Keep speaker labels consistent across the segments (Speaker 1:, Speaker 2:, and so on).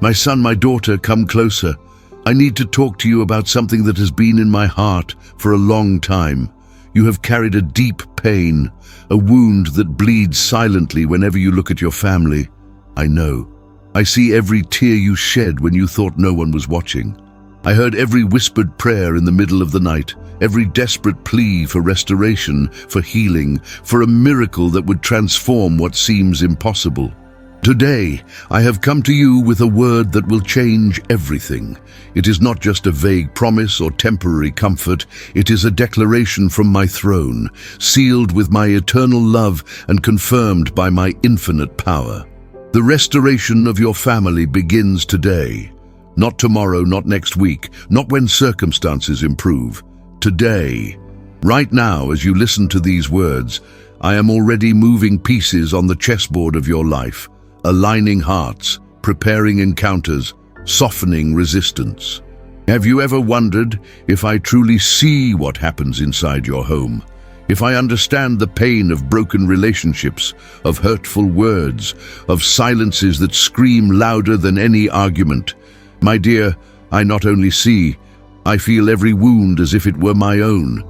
Speaker 1: My son, my daughter, come closer. I need to talk to you about something that has been in my heart for a long time. You have carried a deep pain, a wound that bleeds silently whenever you look at your family. I know. I see every tear you shed when you thought no one was watching. I heard every whispered prayer in the middle of the night, every desperate plea for restoration, for healing, for a miracle that would transform what seems impossible. Today, I have come to you with a word that will change everything. It is not just a vague promise or temporary comfort. It is a declaration from my throne, sealed with my eternal love and confirmed by my infinite power. The restoration of your family begins today. Not tomorrow, not next week, not when circumstances improve. Today, right now, as you listen to these words, I am already moving pieces on the chessboard of your life, aligning hearts, preparing encounters, softening resistance. Have you ever wondered if I truly see what happens inside your home? If I understand the pain of broken relationships, of hurtful words, of silences that scream louder than any argument? My dear, I not only see, I feel every wound as if it were my own.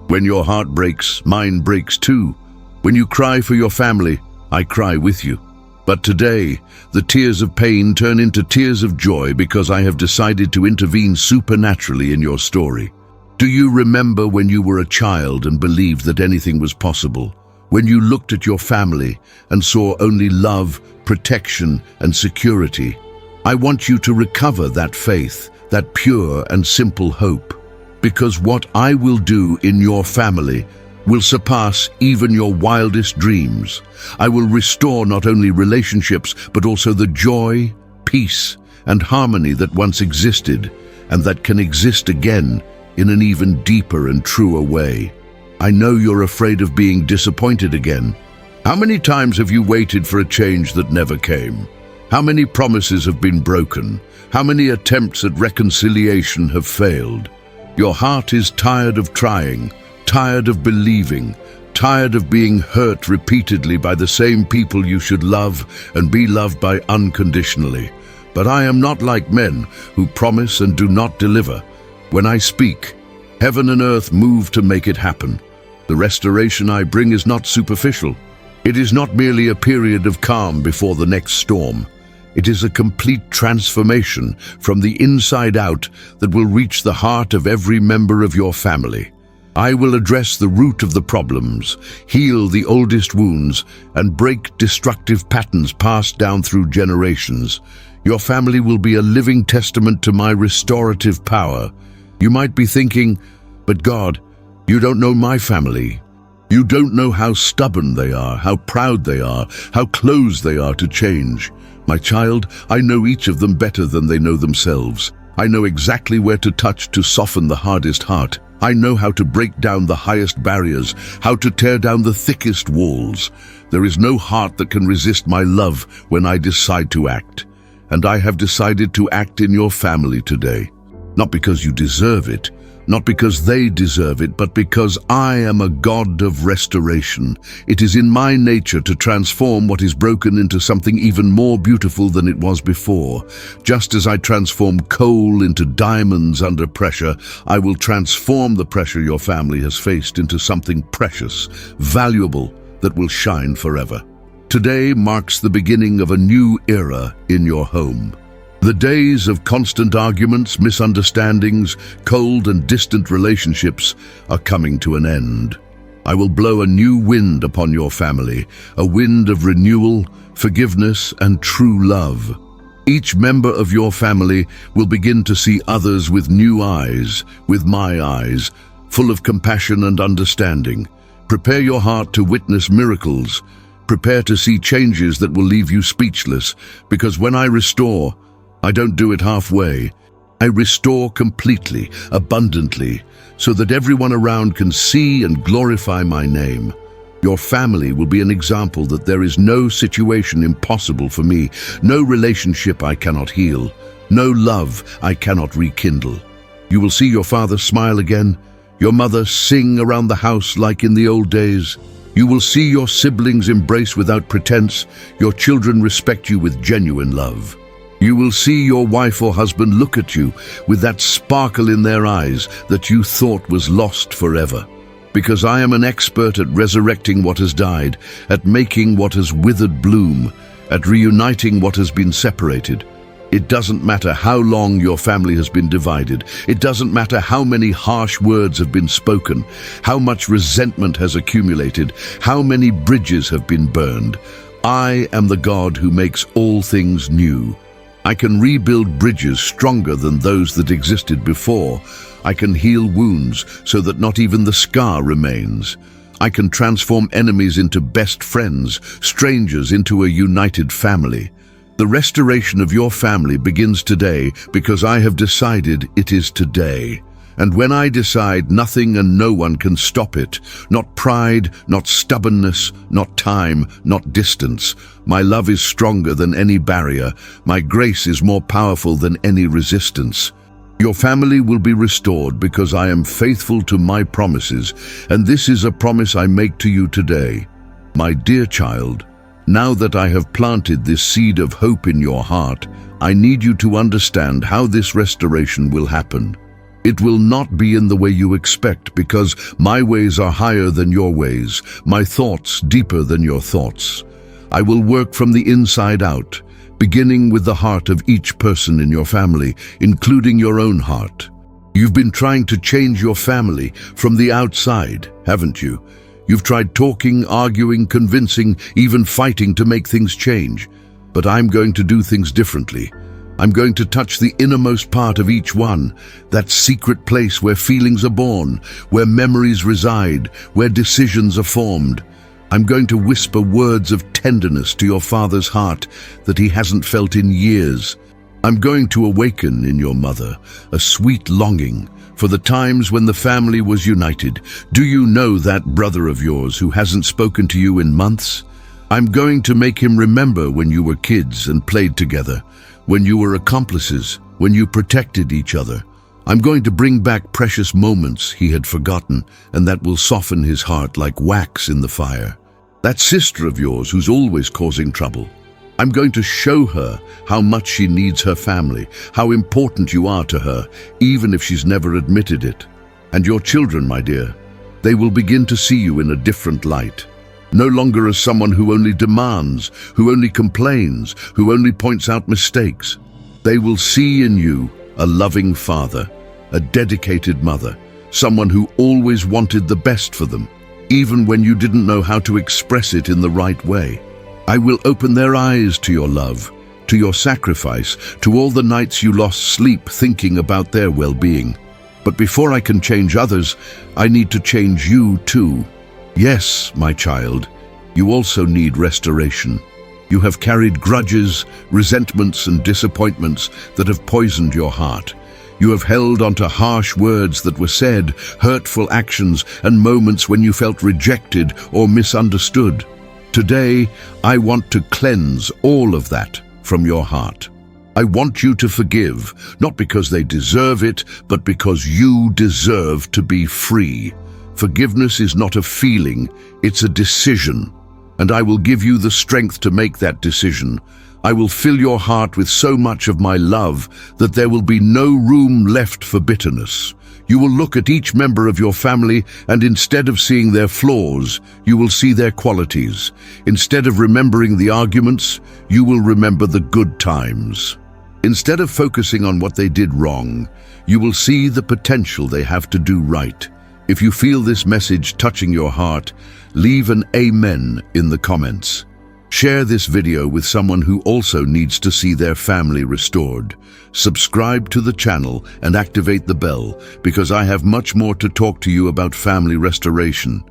Speaker 1: When your heart breaks, mine breaks too. When you cry for your family, I cry with you. But today, the tears of pain turn into tears of joy because I have decided to intervene supernaturally in your story. Do you remember when you were a child and believed that anything was possible? When you looked at your family and saw only love, protection, and security? I want you to recover that faith, that pure and simple hope. Because what I will do in your family will surpass even your wildest dreams. I will restore not only relationships, but also the joy, peace, and harmony that once existed, and that can exist again in an even deeper and truer way. I know you're afraid of being disappointed again. How many times have you waited for a change that never came? How many promises have been broken? How many attempts at reconciliation have failed? Your heart is tired of trying, tired of believing, tired of being hurt repeatedly by the same people you should love and be loved by unconditionally. But I am not like men who promise and do not deliver. When I speak, heaven and earth move to make it happen. The restoration I bring is not superficial. It is not merely a period of calm before the next storm. It is a complete transformation from the inside out that will reach the heart of every member of your family. I will address the root of the problems, heal the oldest wounds, and break destructive patterns passed down through generations. Your family will be a living testament to my restorative power. You might be thinking, but God, you don't know my family. You don't know how stubborn they are, how proud they are, how closed they are to change. My child, I know each of them better than they know themselves. I know exactly where to touch to soften the hardest heart. I know how to break down the highest barriers, how to tear down the thickest walls. There is no heart that can resist my love when I decide to act. And I have decided to act in your family today. Not because you deserve it, not because they deserve it, but because I am a God of restoration. It is in my nature to transform what is broken into something even more beautiful than it was before. Just as I transform coal into diamonds under pressure, I will transform the pressure your family has faced into something precious, valuable, that will shine forever. Today marks the beginning of a new era in your home. The days of constant arguments, misunderstandings, cold and distant relationships are coming to an end. I will blow a new wind upon your family, a wind of renewal, forgiveness, and true love. Each member of your family will begin to see others with new eyes, with my eyes, full of compassion and understanding. Prepare your heart to witness miracles. Prepare to see changes that will leave you speechless, because when I restore, I don't do it halfway. I restore completely, abundantly, so that everyone around can see and glorify my name. Your family will be an example that there is no situation impossible for me, no relationship I cannot heal, no love I cannot rekindle. You will see your father smile again, your mother sing around the house like in the old days. You will see your siblings embrace without pretense, your children respect you with genuine love. You will see your wife or husband look at you with that sparkle in their eyes that you thought was lost forever. Because I am an expert at resurrecting what has died, at making what has withered bloom, at reuniting what has been separated. It doesn't matter how long your family has been divided. It doesn't matter how many harsh words have been spoken, how much resentment has accumulated, how many bridges have been burned. I am the God who makes all things new. I can rebuild bridges stronger than those that existed before. I can heal wounds so that not even the scar remains. I can transform enemies into best friends, strangers into a united family. The restoration of your family begins today because I have decided it is today. And when I decide, nothing and no one can stop it. Not pride, not stubbornness, not time, not distance. My love is stronger than any barrier. My grace is more powerful than any resistance. Your family will be restored because I am faithful to my promises, and this is a promise I make to you today. My dear child, now that I have planted this seed of hope in your heart, I need you to understand how this restoration will happen. It will not be in the way you expect, because my ways are higher than your ways, my thoughts deeper than your thoughts. I will work from the inside out, beginning with the heart of each person in your family, including your own heart. You've been trying to change your family from the outside, haven't you? You've tried talking, arguing, convincing, even fighting to make things change. But I'm going to do things differently. I'm going to touch the innermost part of each one, that secret place where feelings are born, where memories reside, where decisions are formed. I'm going to whisper words of tenderness to your father's heart that he hasn't felt in years. I'm going to awaken in your mother a sweet longing for the times when the family was united. Do you know that brother of yours who hasn't spoken to you in months? I'm going to make him remember when you were kids and played together, when you were accomplices, when you protected each other. I'm going to bring back precious moments he had forgotten, and that will soften his heart like wax in the fire. That sister of yours who's always causing trouble, I'm going to show her how much she needs her family, how important you are to her, even if she's never admitted it. And your children, my dear, they will begin to see you in a different light. No longer as someone who only demands, who only complains, who only points out mistakes. They will see in you a loving father, a dedicated mother, someone who always wanted the best for them, even when you didn't know how to express it in the right way. I will open their eyes to your love, to your sacrifice, to all the nights you lost sleep thinking about their well-being. But before I can change others, I need to change you too. Yes, my child, you also need restoration. You have carried grudges, resentments, and disappointments that have poisoned your heart. You have held onto harsh words that were said, hurtful actions, and moments when you felt rejected or misunderstood. Today, I want to cleanse all of that from your heart. I want you to forgive, not because they deserve it, but because you deserve to be free. Forgiveness is not a feeling, it's a decision. And I will give you the strength to make that decision. I will fill your heart with so much of my love that there will be no room left for bitterness. You will look at each member of your family, and instead of seeing their flaws, you will see their qualities. Instead of remembering the arguments, you will remember the good times. Instead of focusing on what they did wrong, you will see the potential they have to do right. If you feel this message touching your heart, leave an amen in the comments. Share this video with someone who also needs to see their family restored. Subscribe to the channel and activate the bell, because I have much more to talk to you about family restoration.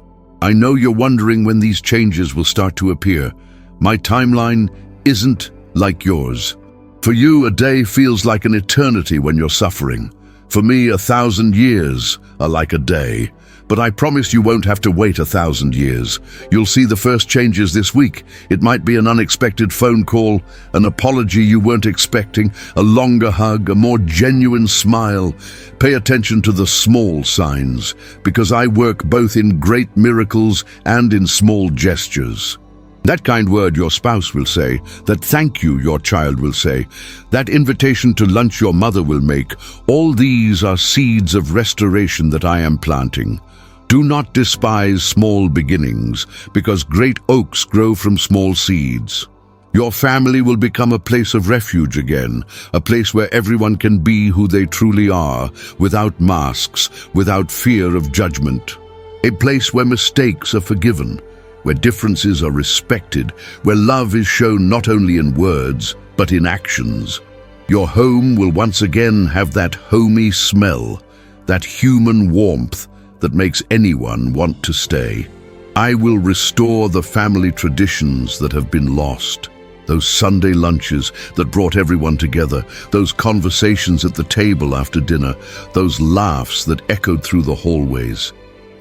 Speaker 1: I know you're wondering when these changes will start to appear. My timeline isn't like yours. For you, a day feels like an eternity when you're suffering. For me, 1,000 years are like a day. But I promise you won't have to wait 1,000 years. You'll see the first changes this week. It might be an unexpected phone call, an apology you weren't expecting, a longer hug, a more genuine smile. Pay attention to the small signs, because I work both in great miracles and in small gestures. That kind word your spouse will say, that thank you your child will say, that invitation to lunch your mother will make, all these are seeds of restoration that I am planting. Do not despise small beginnings, because great oaks grow from small seeds. Your family will become a place of refuge again, a place where everyone can be who they truly are, without masks, without fear of judgment. A place where mistakes are forgiven, where differences are respected, where love is shown not only in words, but in actions. Your home will once again have that homey smell, that human warmth that makes anyone want to stay. I will restore the family traditions that have been lost. Those Sunday lunches that brought everyone together, those conversations at the table after dinner, those laughs that echoed through the hallways.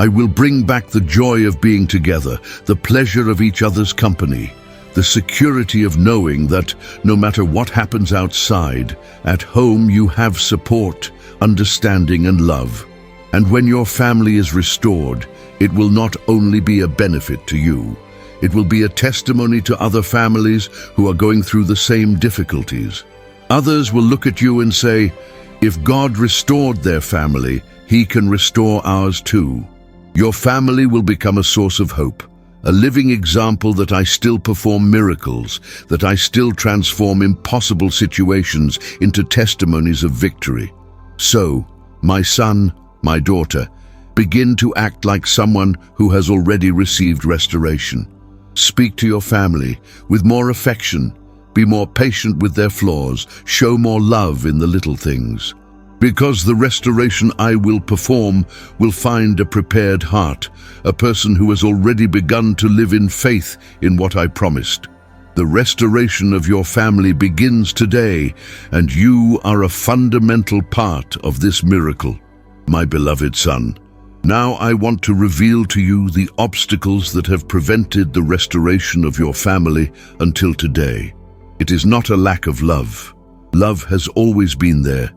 Speaker 1: I will bring back the joy of being together, the pleasure of each other's company, the security of knowing that no matter what happens outside, at home you have support, understanding and love. And when your family is restored, it will not only be a benefit to you, it will be a testimony to other families who are going through the same difficulties. Others will look at you and say, if God restored their family, He can restore ours too. Your family will become a source of hope, a living example that I still perform miracles, that I still transform impossible situations into testimonies of victory. So, my son, my daughter, begin to act like someone who has already received restoration. Speak to your family with more affection, be more patient with their flaws, show more love in the little things. Because the restoration I will perform will find a prepared heart, a person who has already begun to live in faith in what I promised. The restoration of your family begins today, and you are a fundamental part of this miracle. My beloved son, now I want to reveal to you the obstacles that have prevented the restoration of your family until today. It is not a lack of love. Love has always been there,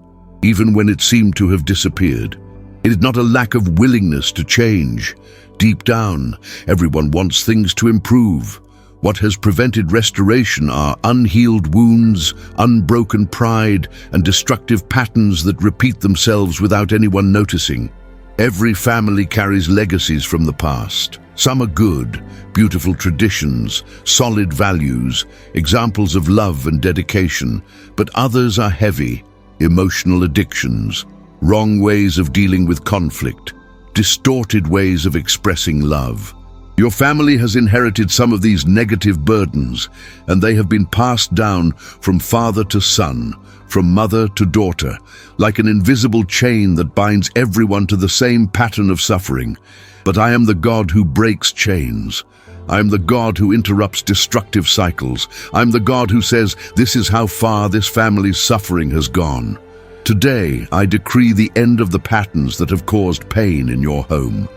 Speaker 1: even when it seemed to have disappeared. It is not a lack of willingness to change. Deep down, everyone wants things to improve. What has prevented restoration are unhealed wounds, unbroken pride, and destructive patterns that repeat themselves without anyone noticing. Every family carries legacies from the past. Some are good, beautiful traditions, solid values, examples of love and dedication, but others are heavy, emotional addictions, wrong ways of dealing with conflict, distorted ways of expressing love. Your family has inherited some of these negative burdens, and they have been passed down from father to son, from mother to daughter, like an invisible chain that binds everyone to the same pattern of suffering. But I am the God who breaks chains. I am the God who interrupts destructive cycles. I am the God who says, this is how far this family's suffering has gone. Today, I decree the end of the patterns that have caused pain in your home.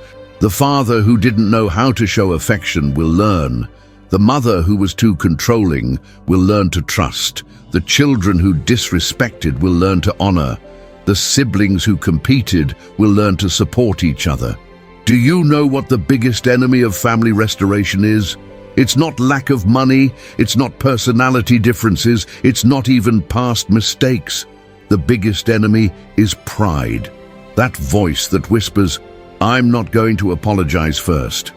Speaker 1: The father who didn't know how to show affection will learn. The mother who was too controlling will learn to trust. The children who disrespected will learn to honor. The siblings who competed will learn to support each other. Do you know what the biggest enemy of family restoration is? It's not lack of money, it's not personality differences, it's not even past mistakes. The biggest enemy is pride. That voice that whispers, I'm not going to apologize first.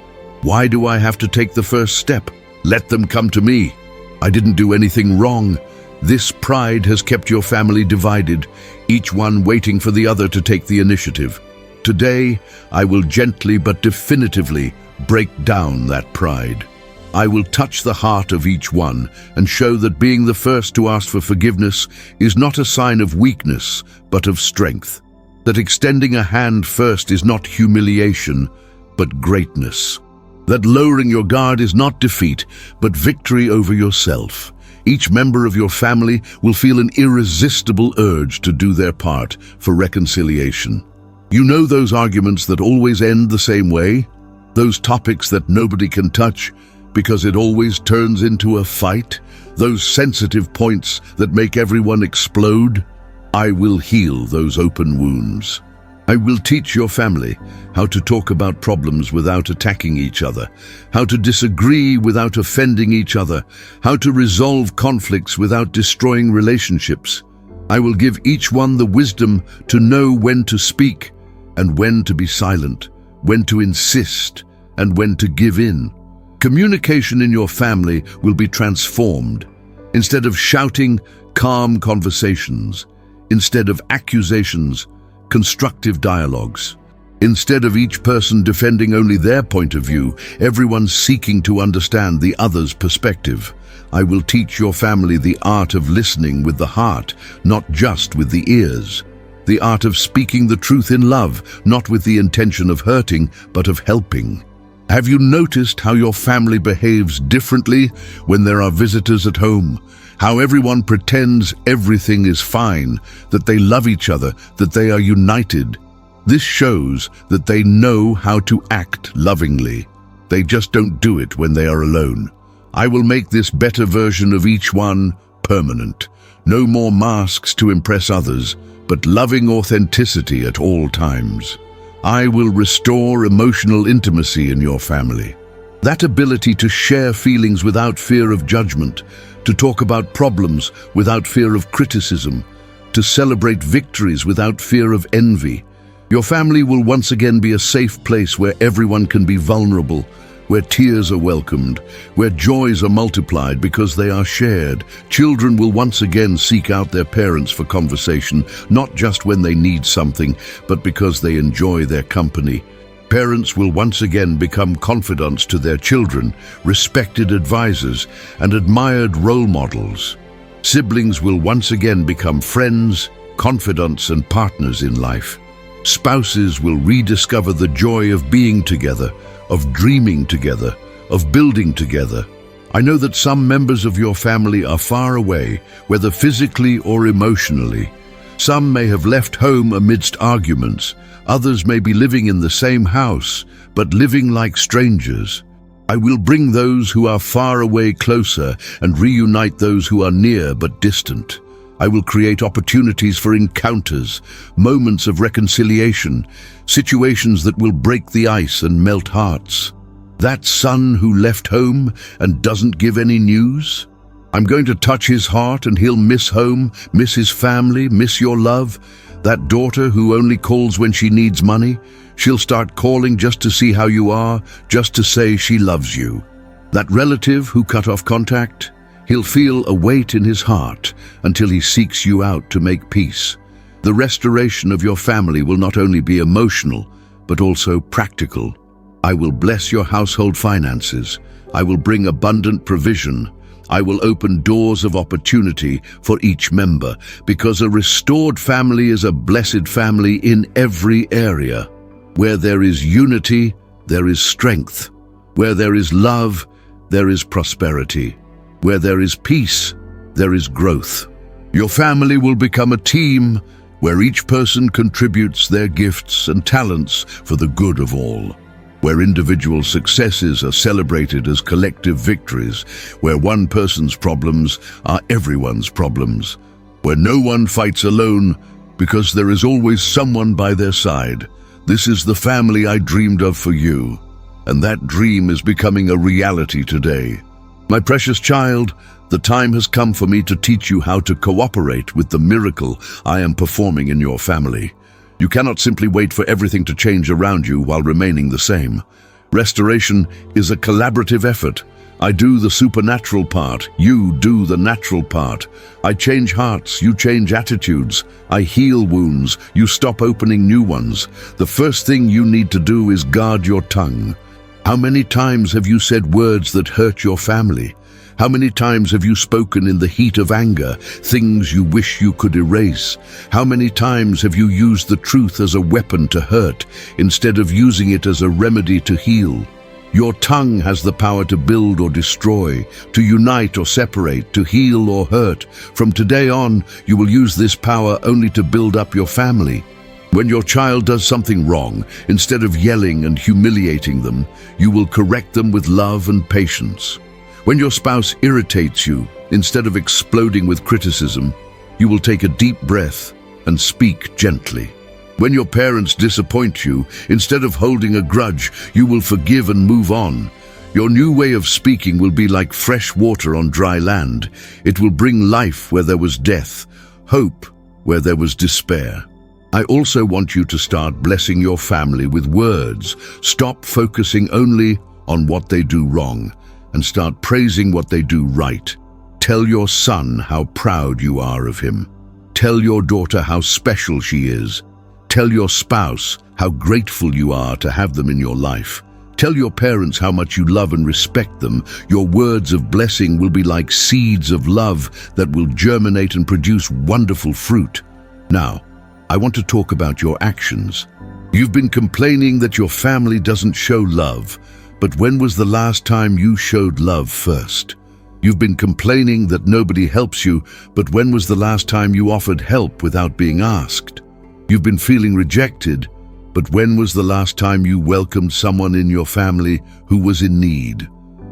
Speaker 1: Why do I have to take the first step? Let them come to me. I didn't do anything wrong. This pride has kept your family divided, each one waiting for the other to take the initiative. Today, I will gently but definitively break down that pride. I will touch the heart of each one and show that being the first to ask for forgiveness is not a sign of weakness, but of strength. That extending a hand first is not humiliation, but greatness. That lowering your guard is not defeat, but victory over yourself. Each member of your family will feel an irresistible urge to do their part for reconciliation. You know those arguments that always end the same way? Those topics that nobody can touch because it always turns into a fight? Those sensitive points that make everyone explode? I will heal those open wounds. I will teach your family how to talk about problems without attacking each other, how to disagree without offending each other, how to resolve conflicts without destroying relationships. I will give each one the wisdom to know when to speak and when to be silent, when to insist and when to give in. Communication in your family will be transformed. Instead of shouting, calm conversations. Instead of accusations, constructive dialogues. Instead of each person defending only their point of view, everyone seeking to understand the other's perspective. I will teach your family the art of listening with the heart, not just with the ears. The art of speaking the truth in love, not with the intention of hurting, but of helping. Have you noticed how your family behaves differently when there are visitors at home? How everyone pretends everything is fine, that they love each other, that they are united. This shows that they know how to act lovingly. They just don't do it when they are alone. I will make this better version of each one permanent. No more masks to impress others, but loving authenticity at all times. I will restore emotional intimacy in your family. That ability to share feelings without fear of judgment, to talk about problems without fear of criticism, to celebrate victories without fear of envy. Your family will once again be a safe place where everyone can be vulnerable, where tears are welcomed, where joys are multiplied because they are shared. Children will once again seek out their parents for conversation, not just when they need something, but because they enjoy their company. Parents will once again become confidants to their children, respected advisors, and admired role models. Siblings will once again become friends, confidants, and partners in life. Spouses will rediscover the joy of being together, of dreaming together, of building together. I know that some members of your family are far away, whether physically or emotionally. Some may have left home amidst arguments. Others may be living in the same house, but living like strangers. I will bring those who are far away closer and reunite those who are near but distant. I will create opportunities for encounters, moments of reconciliation, situations that will break the ice and melt hearts. That son who left home and doesn't give any news? I'm going to touch his heart and he'll miss home, miss his family, miss your love. That daughter who only calls when she needs money, she'll start calling just to see how you are, just to say she loves you. That relative who cut off contact, he'll feel a weight in his heart until he seeks you out to make peace. The restoration of your family will not only be emotional, but also practical. I will bless your household finances. I will bring abundant provision. I will open doors of opportunity for each member, because a restored family is a blessed family in every area. Where there is unity, there is strength. Where there is love, there is prosperity. Where there is peace, there is growth. Your family will become a team where each person contributes their gifts and talents for the good of all. Where individual successes are celebrated as collective victories, where one person's problems are everyone's problems, where no one fights alone because there is always someone by their side. This is the family I dreamed of for you, and that dream is becoming a reality today. My precious child, the time has come for me to teach you how to cooperate with the miracle I am performing in your family. You cannot simply wait for everything to change around you while remaining the same. Restoration is a collaborative effort. I do the supernatural part, you do the natural part. I change hearts, you change attitudes. I heal wounds, you stop opening new ones. The first thing you need to do is guard your tongue. How many times have you said words that hurt your family? How many times have you spoken in the heat of anger, things you wish you could erase? How many times have you used the truth as a weapon to hurt, instead of using it as a remedy to heal? Your tongue has the power to build or destroy, to unite or separate, to heal or hurt. From today on, you will use this power only to build up your family. When your child does something wrong, instead of yelling and humiliating them, you will correct them with love and patience. When your spouse irritates you, instead of exploding with criticism, you will take a deep breath and speak gently. When your parents disappoint you, instead of holding a grudge, you will forgive and move on. Your new way of speaking will be like fresh water on dry land. It will bring life where there was death, hope where there was despair. I also want you to start blessing your family with words. Stop focusing only on what they do wrong and start praising what they do right. Tell your son how proud you are of him. Tell your daughter how special she is. Tell your spouse how grateful you are to have them in your life. Tell your parents how much you love and respect them. Your words of blessing will be like seeds of love that will germinate and produce wonderful fruit. Now, I want to talk about your actions. You've been complaining that your family doesn't show love, but when was the last time you showed love first? You've been complaining that nobody helps you, but when was the last time you offered help without being asked? You've been feeling rejected, but when was the last time you welcomed someone in your family who was in need?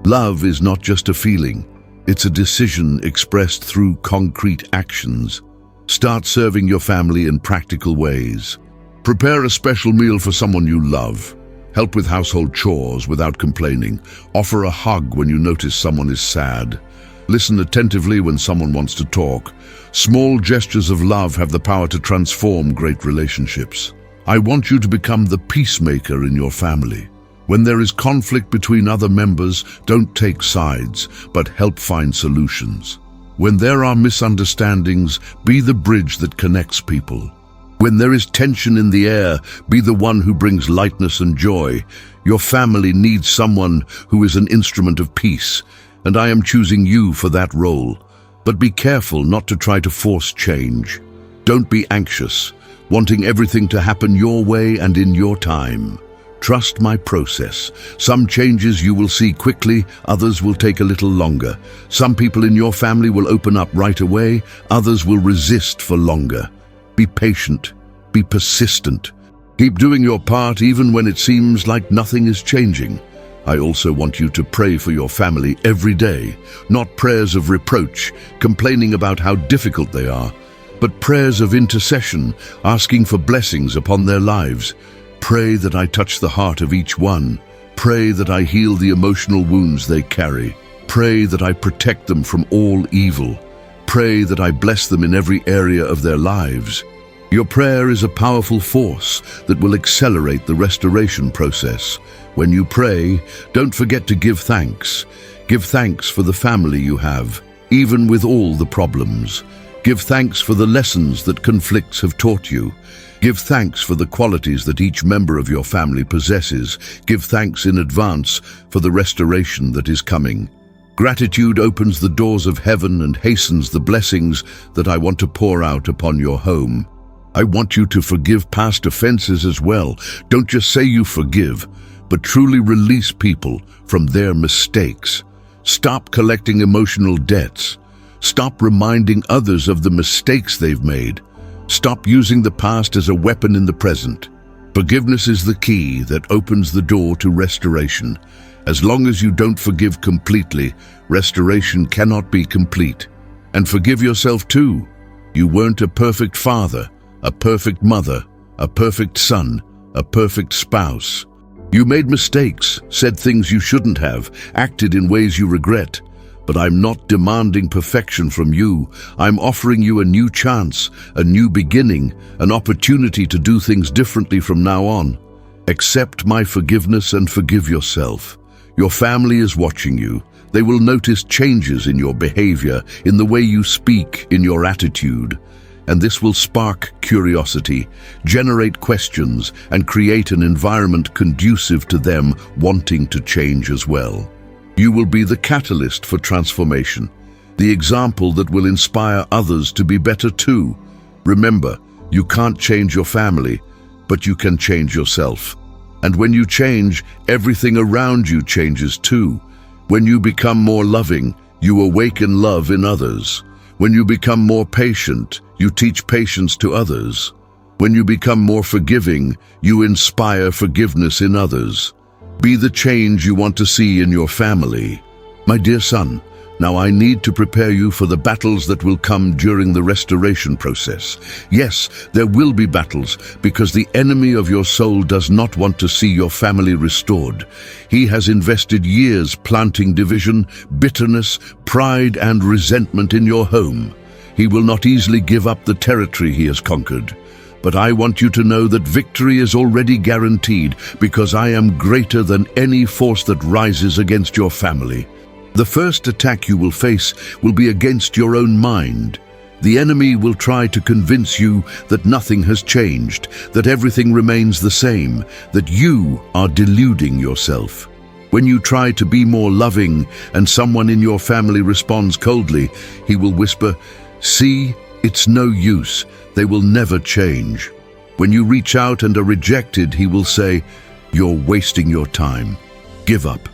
Speaker 1: Love is not just a feeling, it's a decision expressed through concrete actions. Start serving your family in practical ways. Prepare a special meal for someone you love. Help with household chores without complaining. Offer a hug when you notice someone is sad. Listen attentively when someone wants to talk. Small gestures of love have the power to transform great relationships. I want you to become the peacemaker in your family. When there is conflict between other members, don't take sides, but help find solutions. When there are misunderstandings, be the bridge that connects people. When there is tension in the air, be the one who brings lightness and joy. Your family needs someone who is an instrument of peace, and I am choosing you for that role. But be careful not to try to force change. Don't be anxious, wanting everything to happen your way and in your time. Trust my process. Some changes you will see quickly, others will take a little longer. Some people in your family will open up right away, others will resist for longer. Be patient, be persistent. Keep doing your part even when it seems like nothing is changing. I also want you to pray for your family every day, not prayers of reproach, complaining about how difficult they are, but prayers of intercession, asking for blessings upon their lives. Pray that I touch the heart of each one. Pray that I heal the emotional wounds they carry. Pray that I protect them from all evil. Pray that I bless them in every area of their lives. Your prayer is a powerful force that will accelerate the restoration process. When you pray, don't forget to give thanks. Give thanks for the family you have, even with all the problems. Give thanks for the lessons that conflicts have taught you. Give thanks for the qualities that each member of your family possesses. Give thanks in advance for the restoration that is coming. Gratitude opens the doors of heaven and hastens the blessings that I want to pour out upon your home. I want you to forgive past offenses as well. Don't just say you forgive, but truly release people from their mistakes. Stop collecting emotional debts. Stop reminding others of the mistakes they've made. Stop using the past as a weapon in the present. Forgiveness is the key that opens the door to restoration. As long as you don't forgive completely, restoration cannot be complete. And forgive yourself too. You weren't a perfect father, a perfect mother, a perfect son, a perfect spouse. You made mistakes, said things you shouldn't have, acted in ways you regret. But I'm not demanding perfection from you. I'm offering you a new chance, a new beginning, an opportunity to do things differently from now on. Accept my forgiveness and forgive yourself. Your family is watching you. They will notice changes in your behavior, in the way you speak, in your attitude. And this will spark curiosity, generate questions, and create an environment conducive to them wanting to change as well. You will be the catalyst for transformation, the example that will inspire others to be better too. Remember, you can't change your family, but you can change yourself. And when you change, everything around you changes too. When you become more loving, you awaken love in others. When you become more patient, you teach patience to others. When you become more forgiving, you inspire forgiveness in others. Be the change you want to see in your family. My dear son, Now I need to prepare you for the battles that will come during the restoration process. Yes, there will be battles because the enemy of your soul does not want to see your family restored. He has invested years planting division, bitterness, pride, and resentment in your home. He will not easily give up the territory he has conquered. But I want you to know that victory is already guaranteed because I am greater than any force that rises against your family. The first attack you will face will be against your own mind. The enemy will try to convince you that nothing has changed, that everything remains the same, that you are deluding yourself. When you try to be more loving and someone in your family responds coldly, he will whisper, "See, it's no use. They will never change." When you reach out and are rejected, he will say, "You're wasting your time. Give up."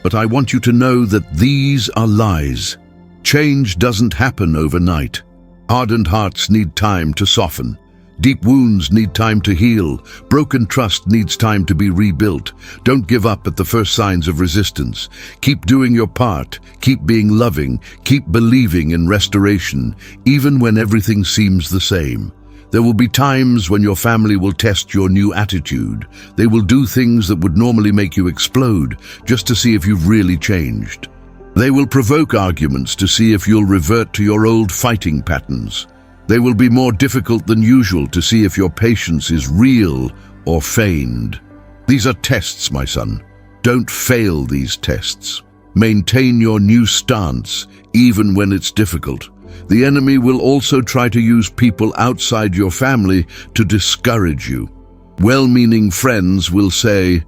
Speaker 1: But I want you to know that these are lies. Change doesn't happen overnight. Hardened hearts need time to soften. Deep wounds need time to heal. Broken trust needs time to be rebuilt. Don't give up at the first signs of resistance. Keep doing your part. Keep being loving. Keep believing in restoration, even when everything seems the same. There will be times when your family will test your new attitude. They will do things that would normally make you explode, just to see if you've really changed. They will provoke arguments to see if you'll revert to your old fighting patterns. They will be more difficult than usual to see if your patience is real or feigned. These are tests, my son. Don't fail these tests. Maintain your new stance, even when it's difficult. The enemy will also try to use people outside your family to discourage you. Well-meaning friends will say,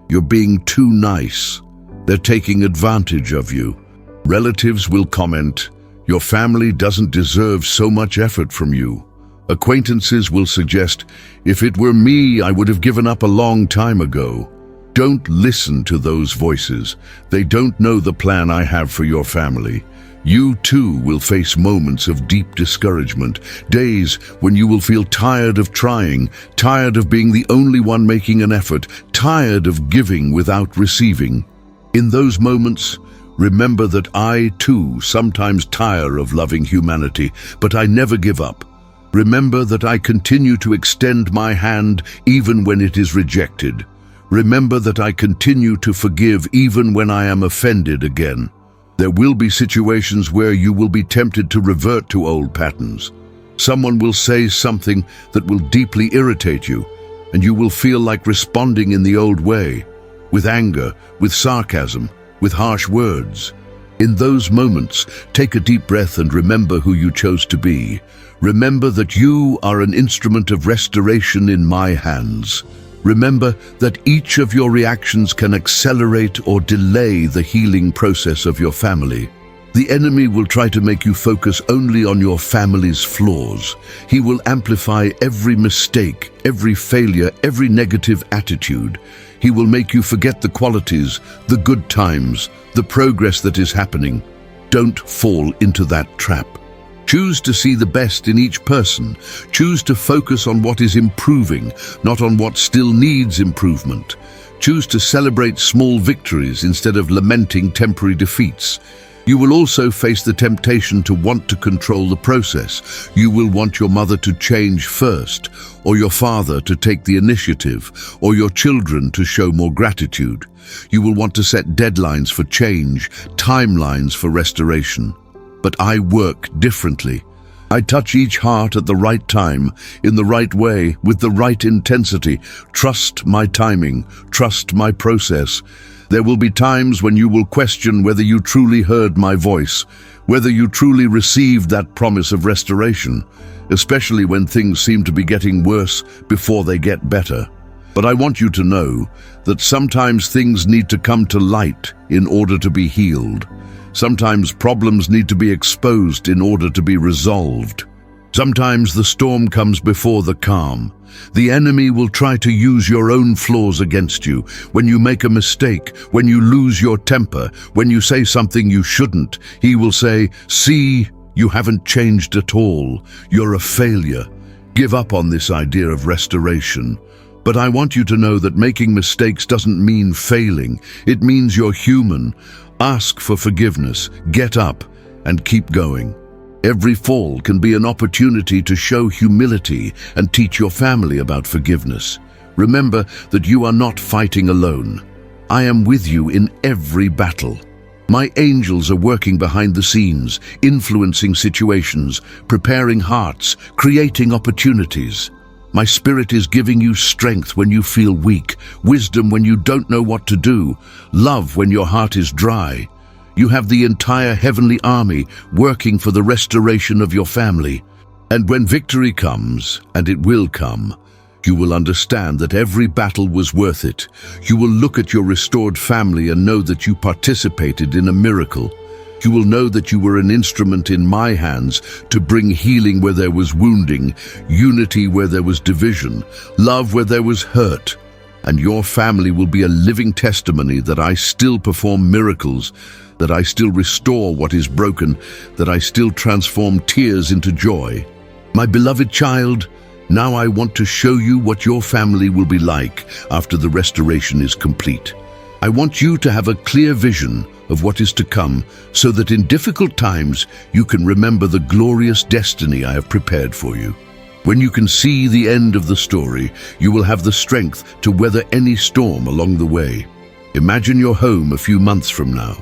Speaker 1: "You're being too nice." They're taking advantage of you. Relatives will comment, "Your family doesn't deserve so much effort from you." Acquaintances will suggest, "If it were me, I would have given up a long time ago." Don't listen to those voices. They don't know the plan I have for your family. You too will face moments of deep discouragement, days when you will feel tired of trying, tired of being the only one making an effort, tired of giving without receiving. In those moments, remember that I too sometimes tire of loving humanity, but I never give up. Remember that I continue to extend my hand even when it is rejected. Remember that I continue to forgive even when I am offended again. There will be situations where you will be tempted to revert to old patterns. Someone will say something that will deeply irritate you, and you will feel like responding in the old way, with anger, with sarcasm, with harsh words. In those moments, take a deep breath and remember who you chose to be. Remember that you are an instrument of restoration in my hands. Remember that each of your reactions can accelerate or delay the healing process of your family. The enemy will try to make you focus only on your family's flaws. He will amplify every mistake, every failure, every negative attitude. He will make you forget the qualities, the good times, the progress that is happening. Don't fall into that trap. Choose to see the best in each person. Choose to focus on what is improving, not on what still needs improvement. Choose to celebrate small victories instead of lamenting temporary defeats. You will also face the temptation to want to control the process. You will want your mother to change first, or your father to take the initiative, or your children to show more gratitude. You will want to set deadlines for change, timelines for restoration. But I work differently. I touch each heart at the right time, in the right way, with the right intensity. Trust my timing, trust my process. There will be times when you will question whether you truly heard my voice, whether you truly received that promise of restoration, especially when things seem to be getting worse before they get better. But I want you to know that sometimes things need to come to light in order to be healed. Sometimes problems need to be exposed in order to be resolved. Sometimes the storm comes before the calm. The enemy will try to use your own flaws against you. When you make a mistake, when you lose your temper, when you say something you shouldn't, he will say, "See, you haven't changed at all. You're a failure." Give up on this idea of restoration. But I want you to know that making mistakes doesn't mean failing. It means you're human. Ask for forgiveness, get up, and keep going. Every fall can be an opportunity to show humility and teach your family about forgiveness. Remember that you are not fighting alone. I am with you in every battle. My angels are working behind the scenes, influencing situations, preparing hearts, creating opportunities. My spirit is giving you strength when you feel weak, wisdom when you don't know what to do, love when your heart is dry. You have the entire heavenly army working for the restoration of your family. And when victory comes, and it will come, you will understand that every battle was worth it. You will look at your restored family and know that you participated in a miracle. You will know that you were an instrument in my hands to bring healing where there was wounding, unity where there was division, love where there was hurt. And your family will be a living testimony that I still perform miracles, that I still restore what is broken, that I still transform tears into joy. My beloved child, now I want to show you what your family will be like after the restoration is complete. I want you to have a clear vision of what is to come so that in difficult times you can remember the glorious destiny I have prepared for you. When you can see the end of the story, you will have the strength to weather any storm along the way. Imagine your home a few months from now.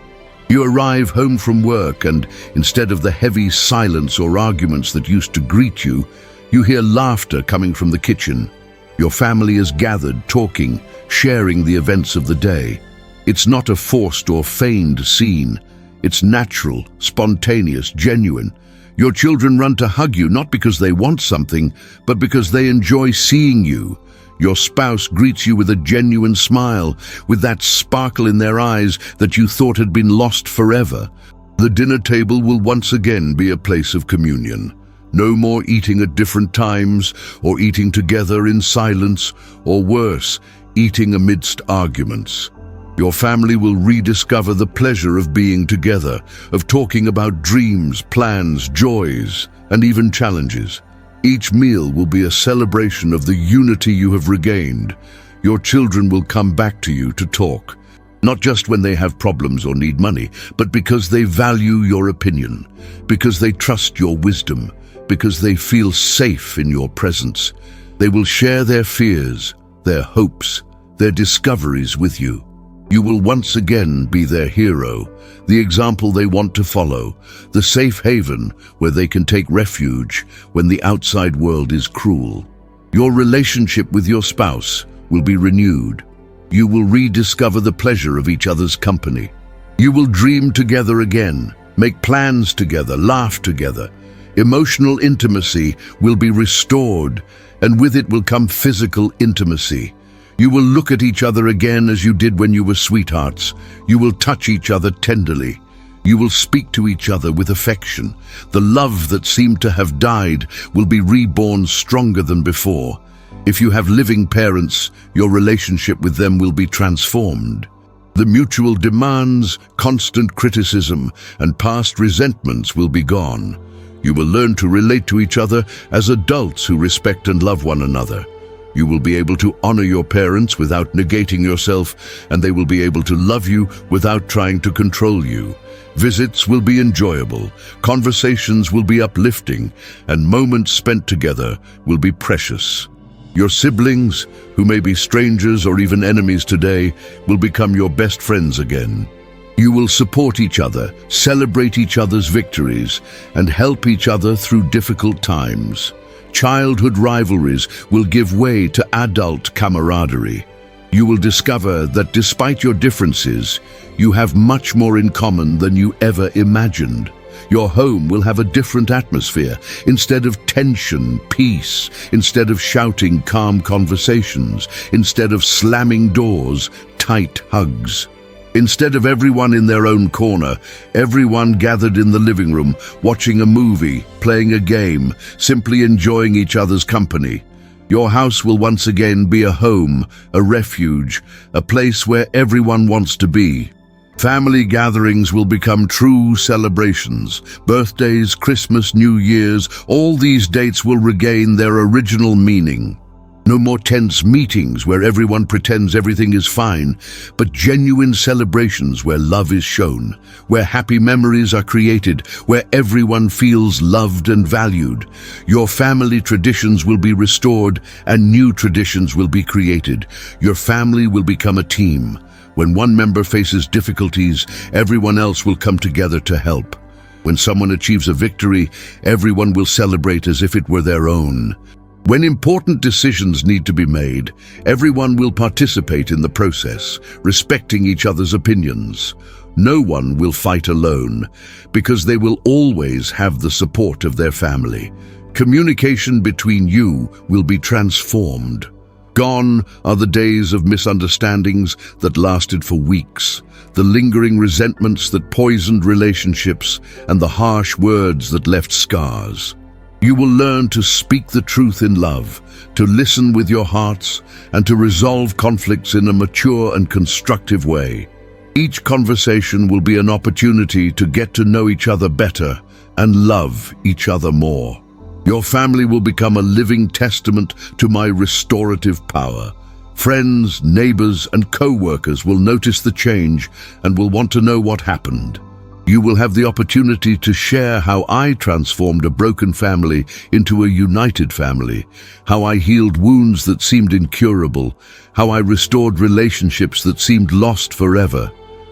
Speaker 1: You arrive home from work and instead of the heavy silence or arguments that used to greet you, you hear laughter coming from the kitchen. Your family is gathered, talking, sharing the events of the day. It's not a forced or feigned scene. It's natural, spontaneous, genuine. Your children run to hug you not because they want something, but because they enjoy seeing you. Your spouse greets you with a genuine smile, with that sparkle in their eyes that you thought had been lost forever. The dinner table will once again be a place of communion. No more eating at different times, or eating together in silence, or worse, eating amidst arguments. Your family will rediscover the pleasure of being together, of talking about dreams, plans, joys, and even challenges. Each meal will be a celebration of the unity you have regained. Your children will come back to you to talk, not just when they have problems or need money, but because they value your opinion, because they trust your wisdom, because they feel safe in your presence. They will share their fears, their hopes, their discoveries with you. You will once again be their hero, the example they want to follow, the safe haven where they can take refuge when the outside world is cruel. Your relationship with your spouse will be renewed. You will rediscover the pleasure of each other's company. You will dream together again, make plans together, laugh together. Emotional intimacy will be restored, and with it will come physical intimacy. You will look at each other again as you did when you were sweethearts. You will touch each other tenderly. You will speak to each other with affection. The love that seemed to have died will be reborn stronger than before. If you have living parents, your relationship with them will be transformed. The mutual demands, constant criticism, and past resentments will be gone. You will learn to relate to each other as adults who respect and love one another. You will be able to honor your parents without negating yourself, and they will be able to love you without trying to control you. Visits will be enjoyable, conversations will be uplifting, and moments spent together will be precious. Your siblings, who may be strangers or even enemies today, will become your best friends again. You will support each other, celebrate each other's victories, and help each other through difficult times. Childhood rivalries will give way to adult camaraderie. You will discover that despite your differences, you have much more in common than you ever imagined. Your home will have a different atmosphere. Instead of tension, peace. Instead of shouting, calm conversations. Instead of slamming doors, tight hugs. Instead of everyone in their own corner, everyone gathered in the living room, watching a movie, playing a game, simply enjoying each other's company. Your house will once again be a home, a refuge, a place where everyone wants to be. Family gatherings will become true celebrations. Birthdays, Christmas, New Year's, all these dates will regain their original meaning. No more tense meetings where everyone pretends everything is fine, but genuine celebrations where love is shown, where happy memories are created, where everyone feels loved and valued. Your family traditions will be restored and new traditions will be created. Your family will become a team. When one member faces difficulties, everyone else will come together to help. When someone achieves a victory, everyone will celebrate as if it were their own. When important decisions need to be made, everyone will participate in the process, respecting each other's opinions. No one will fight alone, because they will always have the support of their family. Communication between you will be transformed. Gone are the days of misunderstandings that lasted for weeks, the lingering resentments that poisoned relationships, and the harsh words that left scars. You will learn to speak the truth in love, to listen with your hearts, and to resolve conflicts in a mature and constructive way. Each conversation will be an opportunity to get to know each other better and love each other more. Your family will become a living testament to my restorative power. Friends, neighbors, and co-workers will notice the change and will want to know what happened. You will have the opportunity to share how I transformed a broken family into a united family, how I healed wounds that seemed incurable, how I restored relationships that seemed lost forever.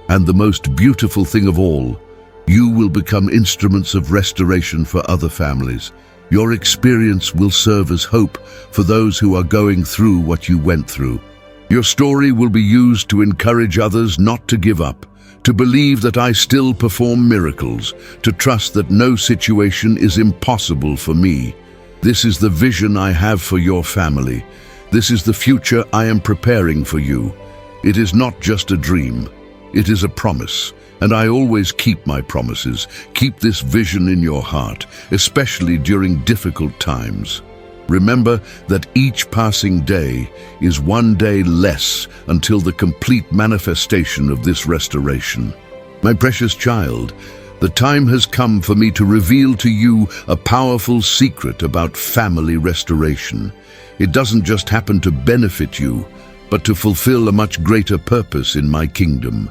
Speaker 1: And the most beautiful thing of all, you will become instruments of restoration for other families. Your experience will serve as hope for those who are going through what you went through. Your story will be used to encourage others not to give up, to believe that I still perform miracles, to trust that no situation is impossible for me. This is the vision I have for your family. This is the future I am preparing for you. It is not just a dream. It is a promise, and I always keep my promises. Keep this vision in your heart, especially during difficult times. Remember that each passing day is one day less until the complete manifestation of this restoration. My precious child, the time has come for me to reveal to you a powerful secret about family restoration. It doesn't just happen to benefit you, but to fulfill a much greater purpose in my kingdom.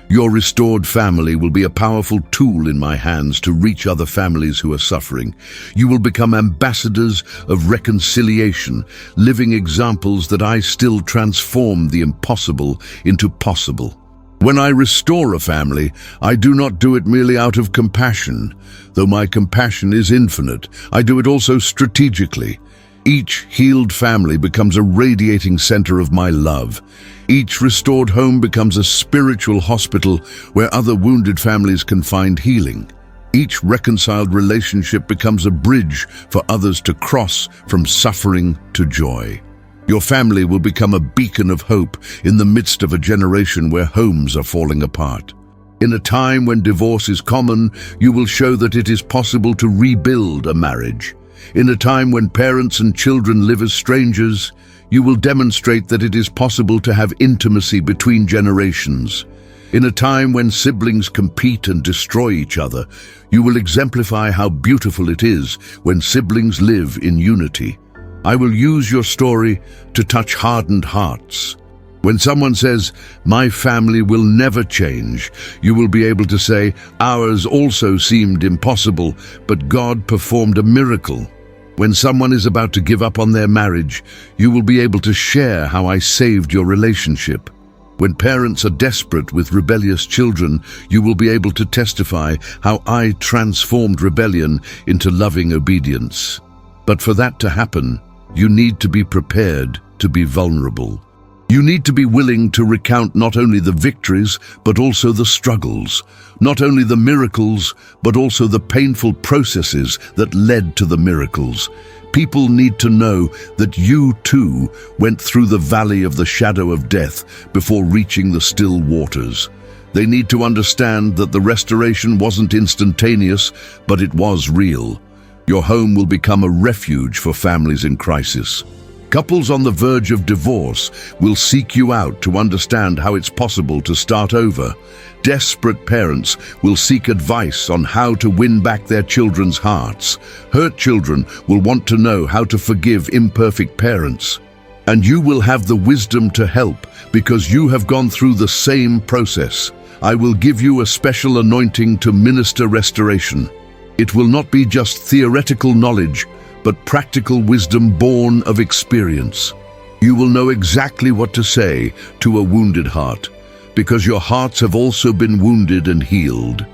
Speaker 1: Your restored family will be a powerful tool in my hands to reach other families who are suffering. You will become ambassadors of reconciliation, living examples that I still transform the impossible into possible. When I restore a family, I do not do it merely out of compassion. Though my compassion is infinite, I do it also strategically. Each healed family becomes a radiating center of my love. Each restored home becomes a spiritual hospital where other wounded families can find healing. Each reconciled relationship becomes a bridge for others to cross from suffering to joy. Your family will become a beacon of hope in the midst of a generation where homes are falling apart. In a time when divorce is common, you will show that it is possible to rebuild a marriage. In a time when parents and children live as strangers, you will demonstrate that it is possible to have intimacy between generations. In a time when siblings compete and destroy each other, you will exemplify how beautiful it is when siblings live in unity. I will use your story to touch hardened hearts. When someone says, "My family will never change," you will be able to say, "Ours also seemed impossible, but God performed a miracle." When someone is about to give up on their marriage, you will be able to share how I saved your relationship. When parents are desperate with rebellious children, you will be able to testify how I transformed rebellion into loving obedience. But for that to happen, you need to be prepared to be vulnerable. You need to be willing to recount not only the victories, but also the struggles, not only the miracles, but also the painful processes that led to the miracles. People need to know that you too went through the valley of the shadow of death before reaching the still waters. They need to understand that the restoration wasn't instantaneous, but it was real. Your home will become a refuge for families in crisis. Couples on the verge of divorce will seek you out to understand how it's possible to start over. Desperate parents will seek advice on how to win back their children's hearts. Hurt children will want to know how to forgive imperfect parents. And you will have the wisdom to help because you have gone through the same process. I will give you a special anointing to minister restoration. It will not be just theoretical knowledge, but practical wisdom born of experience. You will know exactly what to say to a wounded heart, because your hearts have also been wounded and healed.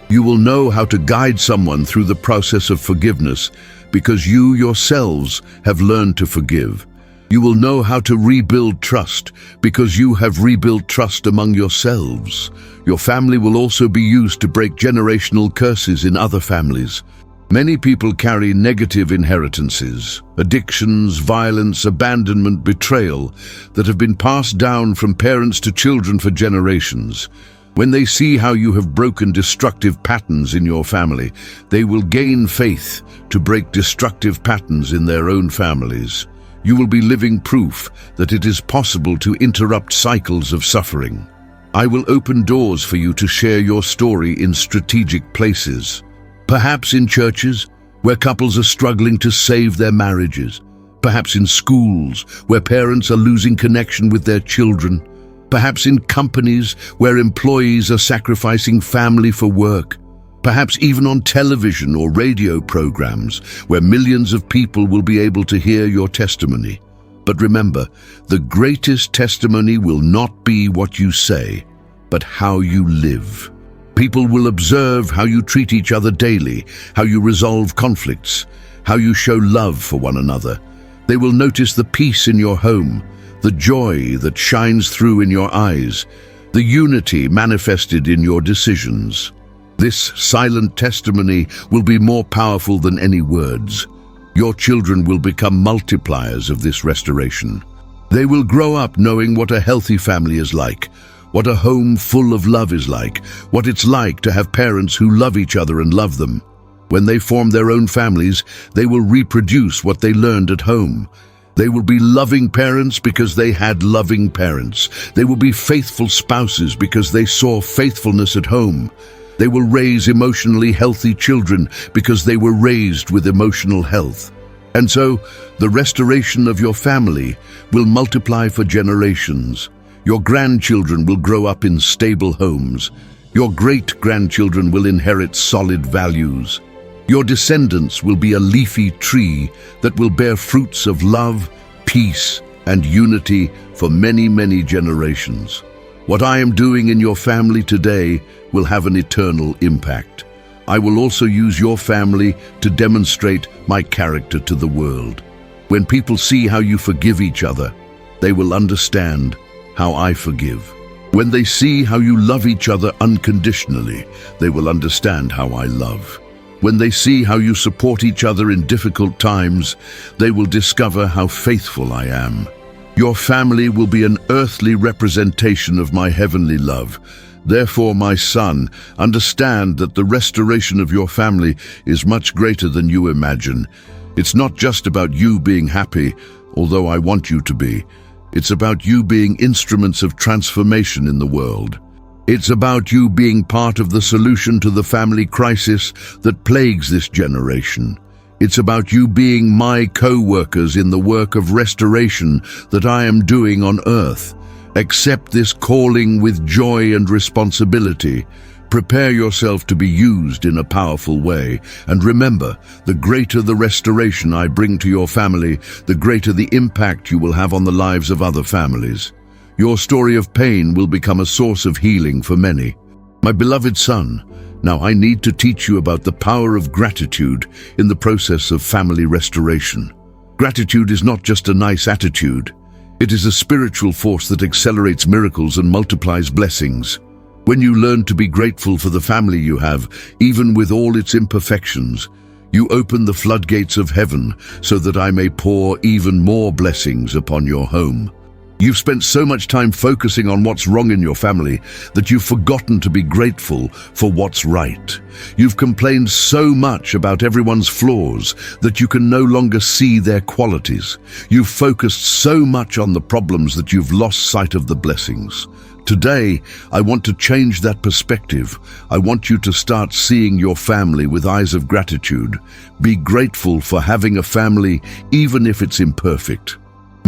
Speaker 1: You will know how to guide someone through the process of forgiveness, because you yourselves have learned to forgive. You will know how to rebuild trust, because you have rebuilt trust among yourselves. Your family will also be used to break generational curses in other families. Many people carry negative inheritances, addictions, violence, abandonment, betrayal, that have been passed down from parents to children for generations. When they see how you have broken destructive patterns in your family, they will gain faith to break destructive patterns in their own families. You will be living proof that it is possible to interrupt cycles of suffering. I will open doors for you to share your story in strategic places. Perhaps in churches, where couples are struggling to save their marriages. Perhaps in schools, where parents are losing connection with their children. Perhaps in companies, where employees are sacrificing family for work. Perhaps even on television or radio programs, where millions of people will be able to hear your testimony. But remember, the greatest testimony will not be what you say, but how you live. People will observe how you treat each other daily, how you resolve conflicts, how you show love for one another. They will notice the peace in your home, the joy that shines through in your eyes, the unity manifested in your decisions. This silent testimony will be more powerful than any words. Your children will become multipliers of this restoration. They will grow up knowing what a healthy family is like, what a home full of love is like, what it's like to have parents who love each other and love them. When they form their own families, they will reproduce what they learned at home. They will be loving parents because they had loving parents. They will be faithful spouses because they saw faithfulness at home. They will raise emotionally healthy children because they were raised with emotional health. And so, the restoration of your family will multiply for generations. Your grandchildren will grow up in stable homes. Your great-grandchildren will inherit solid values. Your descendants will be a leafy tree that will bear fruits of love, peace, and unity for many, many generations. What I am doing in your family today will have an eternal impact. I will also use your family to demonstrate my character to the world. When people see how you forgive each other, they will understand how I forgive. When they see how you love each other unconditionally, they will understand how I love. When they see how you support each other in difficult times, they will discover how faithful I am. Your family will be an earthly representation of my heavenly love. Therefore, my son, understand that the restoration of your family is much greater than you imagine. It's not just about you being happy, although I want you to be. It's about you being instruments of transformation in the world. It's about you being part of the solution to the family crisis that plagues this generation. It's about you being my co-workers in the work of restoration that I am doing on earth. Accept this calling with joy and responsibility. Prepare yourself to be used in a powerful way. And remember, the greater the restoration I bring to your family, the greater the impact you will have on the lives of other families. Your story of pain will become a source of healing for many. My beloved son, now I need to teach you about the power of gratitude in the process of family restoration. Gratitude is not just a nice attitude. It is a spiritual force that accelerates miracles and multiplies blessings. When you learn to be grateful for the family you have, even with all its imperfections, you open the floodgates of heaven so that I may pour even more blessings upon your home. You've spent so much time focusing on what's wrong in your family that you've forgotten to be grateful for what's right. You've complained so much about everyone's flaws that you can no longer see their qualities. You've focused so much on the problems that you've lost sight of the blessings. Today, I want to change that perspective. I want you to start seeing your family with eyes of gratitude. Be grateful for having a family, even if it's imperfect.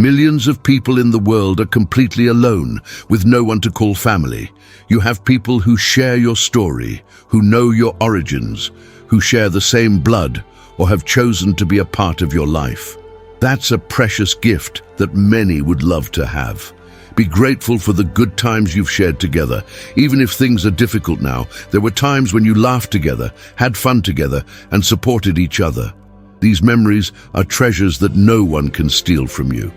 Speaker 1: Millions of people in the world are completely alone, with no one to call family. You have people who share your story, who know your origins, who share the same blood, or have chosen to be a part of your life. That's a precious gift that many would love to have. Be grateful for the good times you've shared together. Even if things are difficult now, there were times when you laughed together, had fun together, and supported each other. These memories are treasures that no one can steal from you.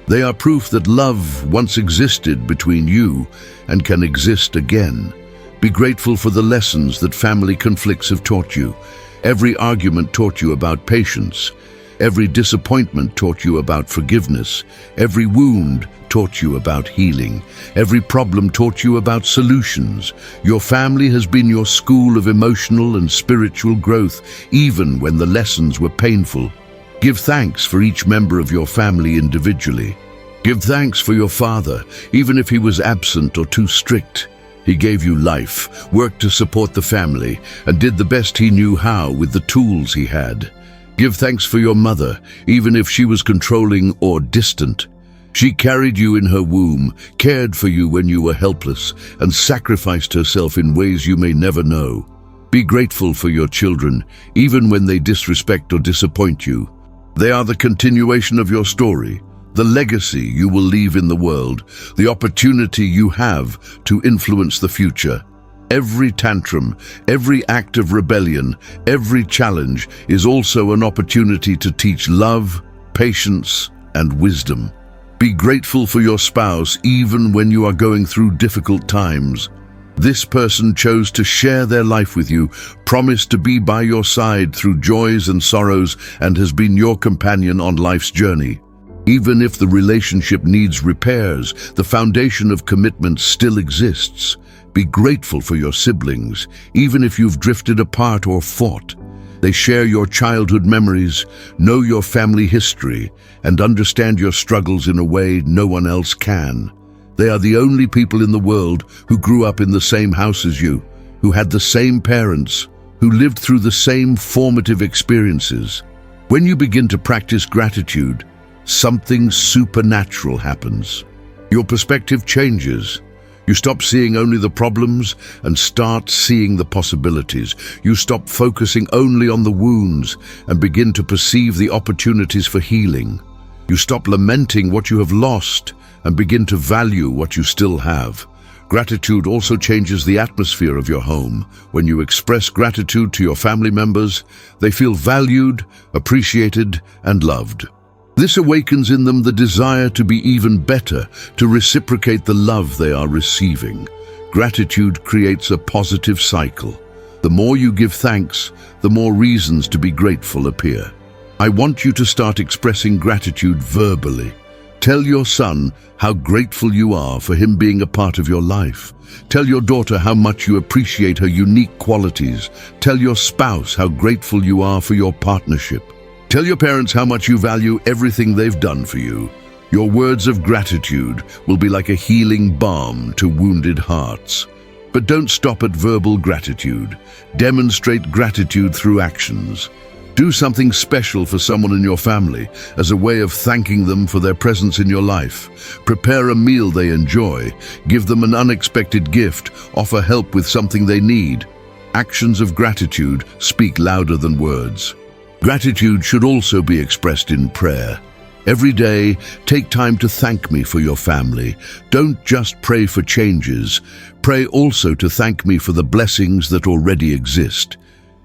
Speaker 1: They are proof that love once existed between you and can exist again. Be grateful for the lessons that family conflicts have taught you. Every argument taught you about patience. Every disappointment taught you about forgiveness. Every wound taught you about healing. Every problem taught you about solutions. Your family has been your school of emotional and spiritual growth, even when the lessons were painful. Give thanks for each member of your family individually. Give thanks for your father, even if he was absent or too strict. He gave you life, worked to support the family, and did the best he knew how with the tools he had. Give thanks for your mother, even if she was controlling or distant. She carried you in her womb, cared for you when you were helpless, and sacrificed herself in ways you may never know. Be grateful for your children, even when they disrespect or disappoint you. They are the continuation of your story, the legacy you will leave in the world, the opportunity you have to influence the future. Every tantrum, every act of rebellion, every challenge is also an opportunity to teach love, patience, and wisdom. Be grateful for your spouse even when you are going through difficult times. This person chose to share their life with you, promised to be by your side through joys and sorrows, and has been your companion on life's journey. Even if the relationship needs repairs, the foundation of commitment still exists. Be grateful for your siblings, even if you've drifted apart or fought. They share your childhood memories, know your family history, and understand your struggles in a way no one else can. They are the only people in the world who grew up in the same house as you, who had the same parents, who lived through the same formative experiences. When you begin to practice gratitude, something supernatural happens. Your perspective changes. You stop seeing only the problems and start seeing the possibilities. You stop focusing only on the wounds and begin to perceive the opportunities for healing. You stop lamenting what you have lost and begin to value what you still have. Gratitude also changes the atmosphere of your home. When you express gratitude to your family members, they feel valued, appreciated, and loved. This awakens in them the desire to be even better, to reciprocate the love they are receiving. Gratitude creates a positive cycle. The more you give thanks, the more reasons to be grateful appear. I want you to start expressing gratitude verbally. Tell your son how grateful you are for him being a part of your life. Tell your daughter how much you appreciate her unique qualities. Tell your spouse how grateful you are for your partnership. Tell your parents how much you value everything they've done for you. Your words of gratitude will be like a healing balm to wounded hearts. But don't stop at verbal gratitude. Demonstrate gratitude through actions. Do something special for someone in your family as a way of thanking them for their presence in your life. Prepare a meal they enjoy. Give them an unexpected gift. Offer help with something they need. Actions of gratitude speak louder than words. Gratitude should also be expressed in prayer. Every day, take time to thank me for your family. Don't just pray for changes. Pray also to thank me for the blessings that already exist.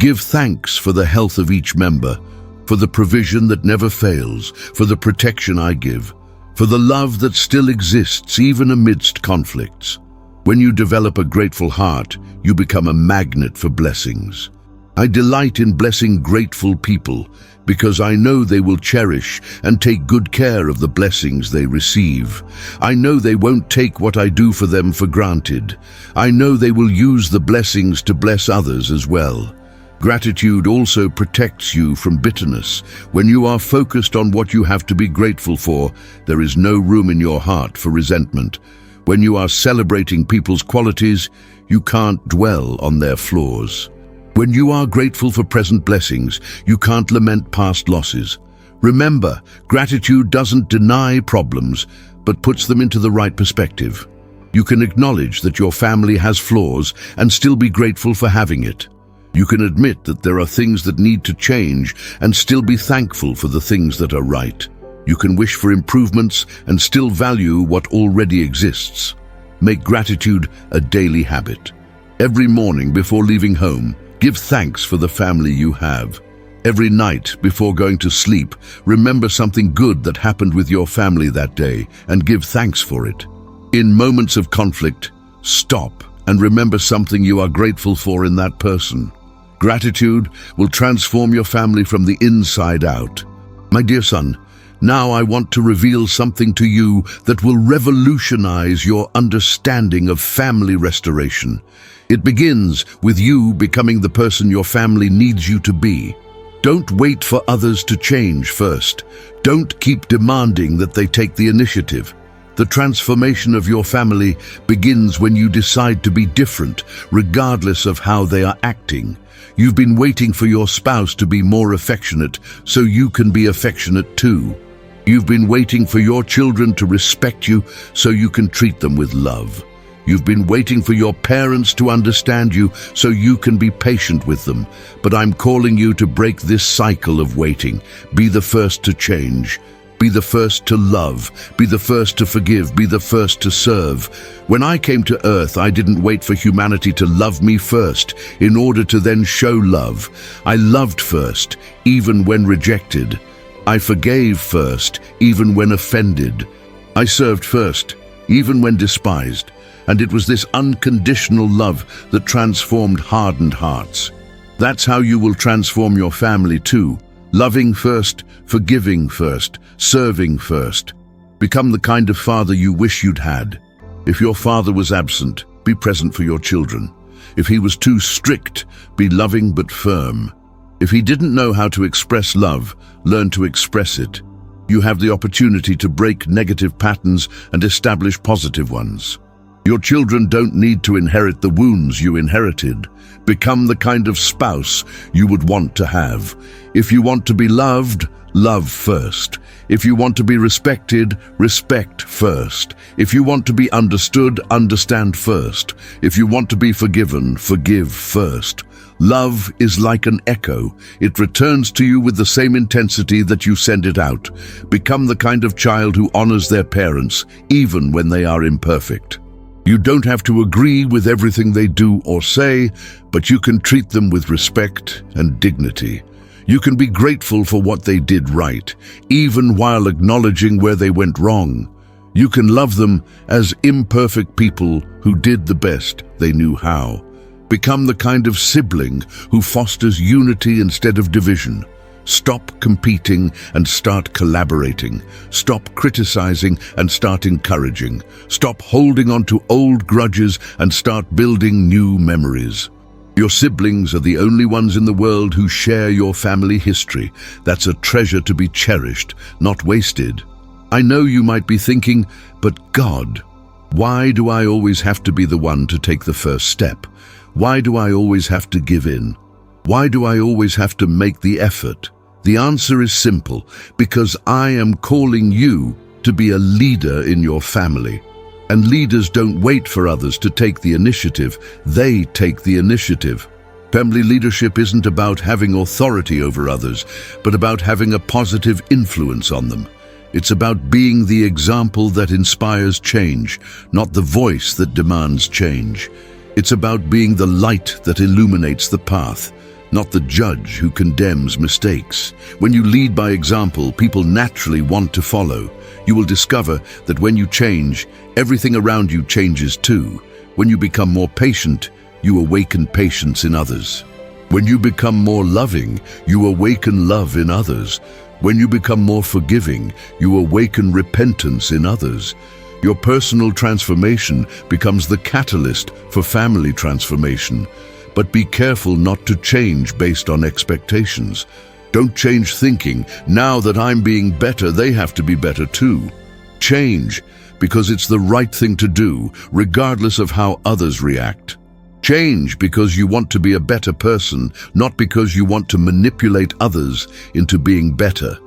Speaker 1: Give thanks for the health of each member, for the provision that never fails, for the protection I give, for the love that still exists even amidst conflicts. When you develop a grateful heart, you become a magnet for blessings. I delight in blessing grateful people because I know they will cherish and take good care of the blessings they receive. I know they won't take what I do for them for granted. I know they will use the blessings to bless others as well. Gratitude also protects you from bitterness. When you are focused on what you have to be grateful for, there is no room in your heart for resentment. When you are celebrating people's qualities, you can't dwell on their flaws. When you are grateful for present blessings, you can't lament past losses. Remember, gratitude doesn't deny problems, but puts them into the right perspective. You can acknowledge that your family has flaws and still be grateful for having it. You can admit that there are things that need to change and still be thankful for the things that are right. You can wish for improvements and still value what already exists. Make gratitude a daily habit. Every morning before leaving home, give thanks for the family you have. Every night before going to sleep, remember something good that happened with your family that day and give thanks for it. In moments of conflict, stop and remember something you are grateful for in that person. Gratitude will transform your family from the inside out. My dear son, now I want to reveal something to you that will revolutionize your understanding of family restoration. It begins with you becoming the person your family needs you to be. Don't wait for others to change first. Don't keep demanding that they take the initiative. The transformation of your family begins when you decide to be different, regardless of how they are acting. You've been waiting for your spouse to be more affectionate so you can be affectionate too. You've been waiting for your children to respect you so you can treat them with love. You've been waiting for your parents to understand you so you can be patient with them. But I'm calling you to break this cycle of waiting. Be the first to change. Be the first to love. Be the first to forgive. Be the first to serve. When I came to earth, I didn't wait for humanity to love me first in order to then show love. I loved first, even when rejected. I forgave first, even when offended. I served first, even when despised. And it was this unconditional love that transformed hardened hearts. That's how you will transform your family too. Loving first, forgiving first, serving first. Become the kind of father you wish you'd had. If your father was absent, be present for your children. If he was too strict, be loving but firm. If he didn't know how to express love, learn to express it. You have the opportunity to break negative patterns and establish positive ones. Your children don't need to inherit the wounds you inherited. Become the kind of spouse you would want to have. If you want to be loved, love first. If you want to be respected, respect first. If you want to be understood, understand first. If you want to be forgiven, forgive first. Love is like an echo. It returns to you with the same intensity that you send it out. Become the kind of child who honors their parents, even when they are imperfect. You don't have to agree with everything they do or say, but you can treat them with respect and dignity. You can be grateful for what they did right, even while acknowledging where they went wrong. You can love them as imperfect people who did the best they knew how. Become the kind of sibling who fosters unity instead of division. Stop competing and start collaborating. Stop criticizing and start encouraging. Stop holding on to old grudges and start building new memories. Your siblings are the only ones in the world who share your family history. That's a treasure to be cherished, not wasted. I know you might be thinking, but God, why do I always have to be the one to take the first step? Why do I always have to give in? Why do I always have to make the effort? The answer is simple, because I am calling you to be a leader in your family. And leaders don't wait for others to take the initiative, they take the initiative. Family leadership isn't about having authority over others, but about having a positive influence on them. It's about being the example that inspires change, not the voice that demands change. It's about being the light that illuminates the path, not the judge who condemns mistakes. When you lead by example, people naturally want to follow. You will discover that when you change, everything around you changes too. When you become more patient, you awaken patience in others. When you become more loving, you awaken love in others. When you become more forgiving, you awaken repentance in others. Your personal transformation becomes the catalyst for family transformation. But be careful not to change based on expectations. Don't change thinking, now that I'm being better, they have to be better too. Change because it's the right thing to do, regardless of how others react. Change because you want to be a better person, not because you want to manipulate others into being better.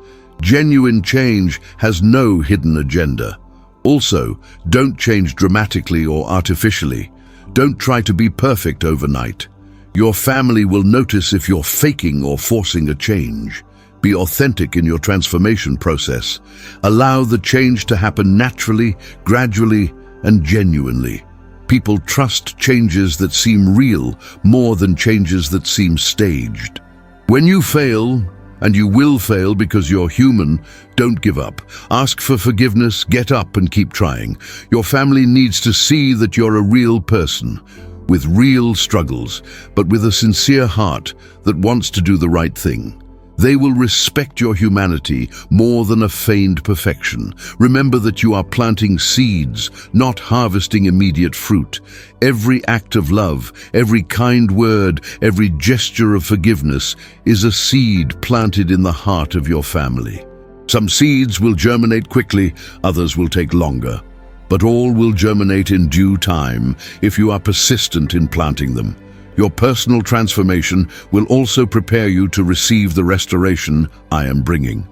Speaker 1: Genuine change has no hidden agenda. Also, don't change dramatically or artificially. Don't try to be perfect overnight. Your family will notice if you're faking or forcing a change. Be authentic in your transformation process. Allow the change to happen naturally, gradually, and genuinely. People trust changes that seem real more than changes that seem staged. When you fail, and you will fail because you're human, don't give up. Ask for forgiveness, get up and keep trying. Your family needs to see that you're a real person, with real struggles, but with a sincere heart that wants to do the right thing. They will respect your humanity more than a feigned perfection. Remember that you are planting seeds, not harvesting immediate fruit. Every act of love, every kind word, every gesture of forgiveness is a seed planted in the heart of your family. Some seeds will germinate quickly, others will take longer. But all will germinate in due time if you are persistent in planting them. Your personal transformation will also prepare you to receive the restoration I am bringing.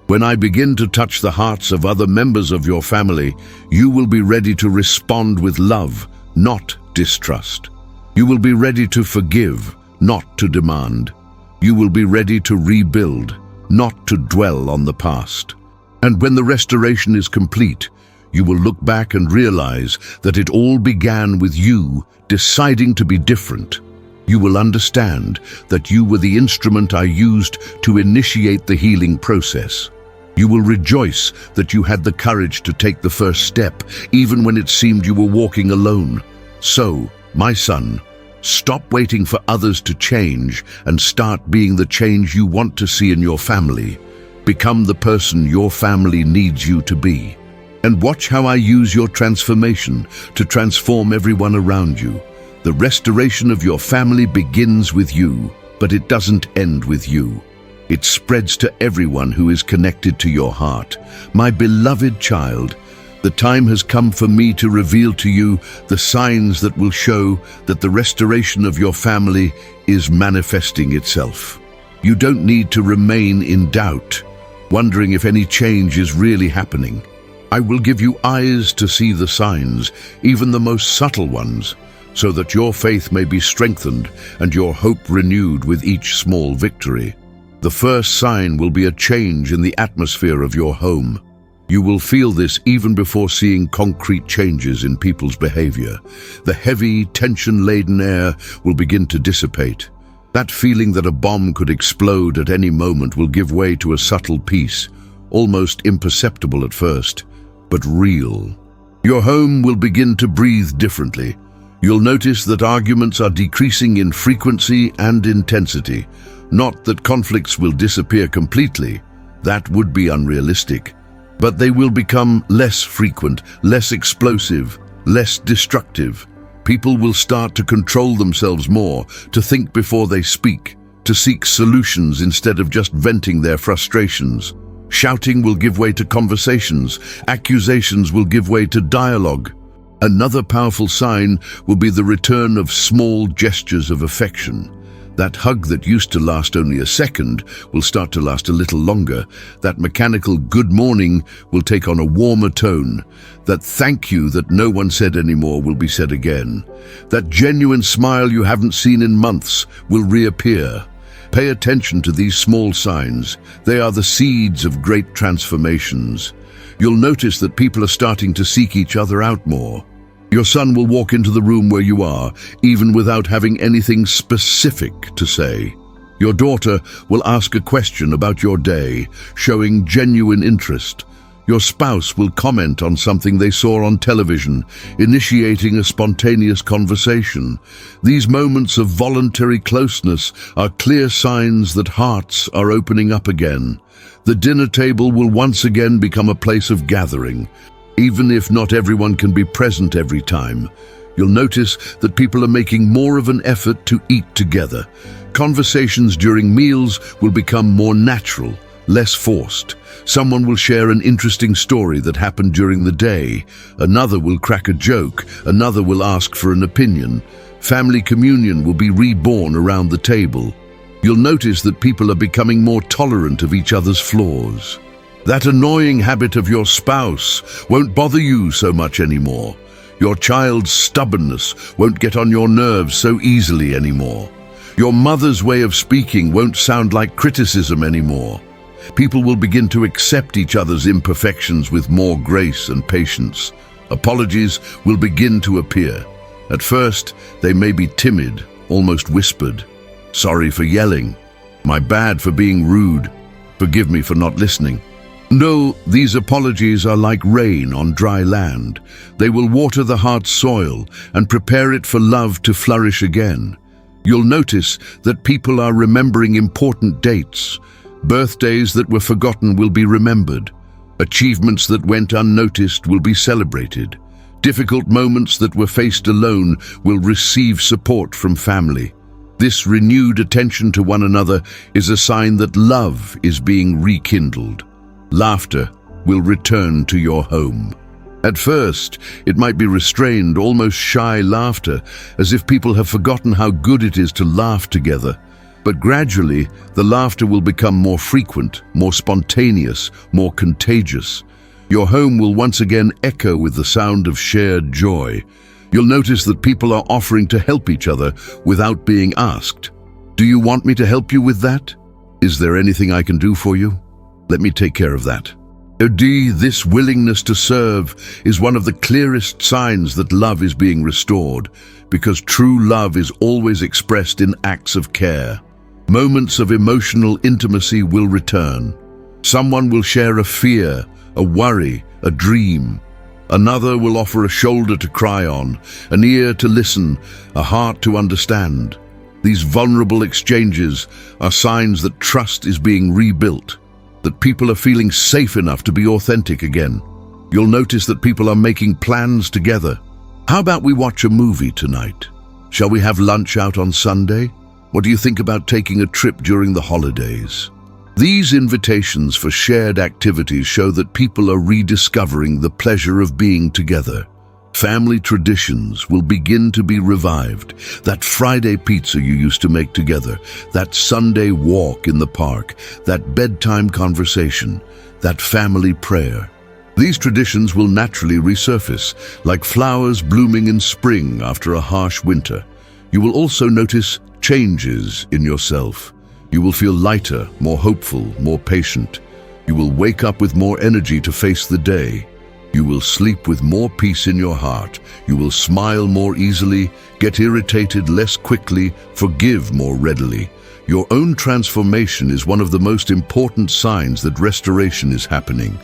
Speaker 1: When I begin to touch the hearts of other members of your family, you will be ready to respond with love, not distrust. You will be ready to forgive, not to demand. You will be ready to rebuild, not to dwell on the past. And when the restoration is complete, you will look back and realize that it all began with you deciding to be different. You will understand that you were the instrument I used to initiate the healing process. You will rejoice that you had the courage to take the first step, even when it seemed you were walking alone. So, my son, stop waiting for others to change and start being the change you want to see in your family. Become the person your family needs you to be. And watch how I use your transformation to transform everyone around you. The restoration of your family begins with you, but it doesn't end with you. It spreads to everyone who is connected to your heart. My beloved child, the time has come for me to reveal to you the signs that will show that the restoration of your family is manifesting itself. You don't need to remain in doubt, wondering if any change is really happening. I will give you eyes to see the signs, even the most subtle ones, so that your faith may be strengthened and your hope renewed with each small victory. The first sign will be a change in the atmosphere of your home. You will feel this even before seeing concrete changes in people's behavior. The heavy, tension-laden air will begin to dissipate. That feeling that a bomb could explode at any moment will give way to a subtle peace, almost imperceptible at first, but real. Your home will begin to breathe differently. You'll notice that arguments are decreasing in frequency and intensity. Not that conflicts will disappear completely. That would be unrealistic. But they will become less frequent, less explosive, less destructive. People will start to control themselves more, to think before they speak, to seek solutions instead of just venting their frustrations. Shouting will give way to conversations. Accusations will give way to dialogue. Another powerful sign will be the return of small gestures of affection. That hug that used to last only a second will start to last a little longer. That mechanical good morning will take on a warmer tone. That thank you that no one said anymore will be said again. That genuine smile you haven't seen in months will reappear. Pay attention to these small signs. They are the seeds of great transformations. You'll notice that people are starting to seek each other out more. Your son will walk into the room where you are, even without having anything specific to say. Your daughter will ask a question about your day, showing genuine interest. Your spouse will comment on something they saw on television, initiating a spontaneous conversation. These moments of voluntary closeness are clear signs that hearts are opening up again. The dinner table will once again become a place of gathering. Even if not everyone can be present every time, you'll notice that people are making more of an effort to eat together. Conversations during meals will become more natural, less forced. Someone will share an interesting story that happened during the day. Another will crack a joke. Another will ask for an opinion. Family communion will be reborn around the table. You'll notice that people are becoming more tolerant of each other's flaws. That annoying habit of your spouse won't bother you so much anymore. Your child's stubbornness won't get on your nerves so easily anymore. Your mother's way of speaking won't sound like criticism anymore. People will begin to accept each other's imperfections with more grace and patience. Apologies will begin to appear. At first, they may be timid, almost whispered. Sorry for yelling. My bad for being rude. Forgive me for not listening. No, these apologies are like rain on dry land. They will water the heart's soil and prepare it for love to flourish again. You'll notice that people are remembering important dates. Birthdays that were forgotten will be remembered. Achievements that went unnoticed will be celebrated. Difficult moments that were faced alone will receive support from family. This renewed attention to one another is a sign that love is being rekindled. Laughter will return to your home. At first, it might be restrained, almost shy laughter, as if people have forgotten how good it is to laugh together. But gradually, the laughter will become more frequent, more spontaneous, more contagious. Your home will once again echo with the sound of shared joy. You'll notice that people are offering to help each other without being asked. Do you want me to help you with that? Is there anything I can do for you? Let me take care of that. This willingness to serve is one of the clearest signs that love is being restored, because true love is always expressed in acts of care. Moments of emotional intimacy will return. Someone will share a fear, a worry, a dream. Another will offer a shoulder to cry on, an ear to listen, a heart to understand. These vulnerable exchanges are signs that trust is being rebuilt, that people are feeling safe enough to be authentic again. You'll notice that people are making plans together. How about we watch a movie tonight? Shall we have lunch out on Sunday? What do you think about taking a trip during the holidays? These invitations for shared activities show that people are rediscovering the pleasure of being together. Family traditions will begin to be revived. That Friday pizza you used to make together, that Sunday walk in the park, that bedtime conversation, that family prayer. These traditions will naturally resurface, like flowers blooming in spring after a harsh winter. You will also notice changes in yourself. You will feel lighter, more hopeful, more patient. You will wake up with more energy to face the day. You will sleep with more peace in your heart. You will smile more easily, get irritated less quickly, forgive more readily. Your own transformation is one of the most important signs that restoration is happening.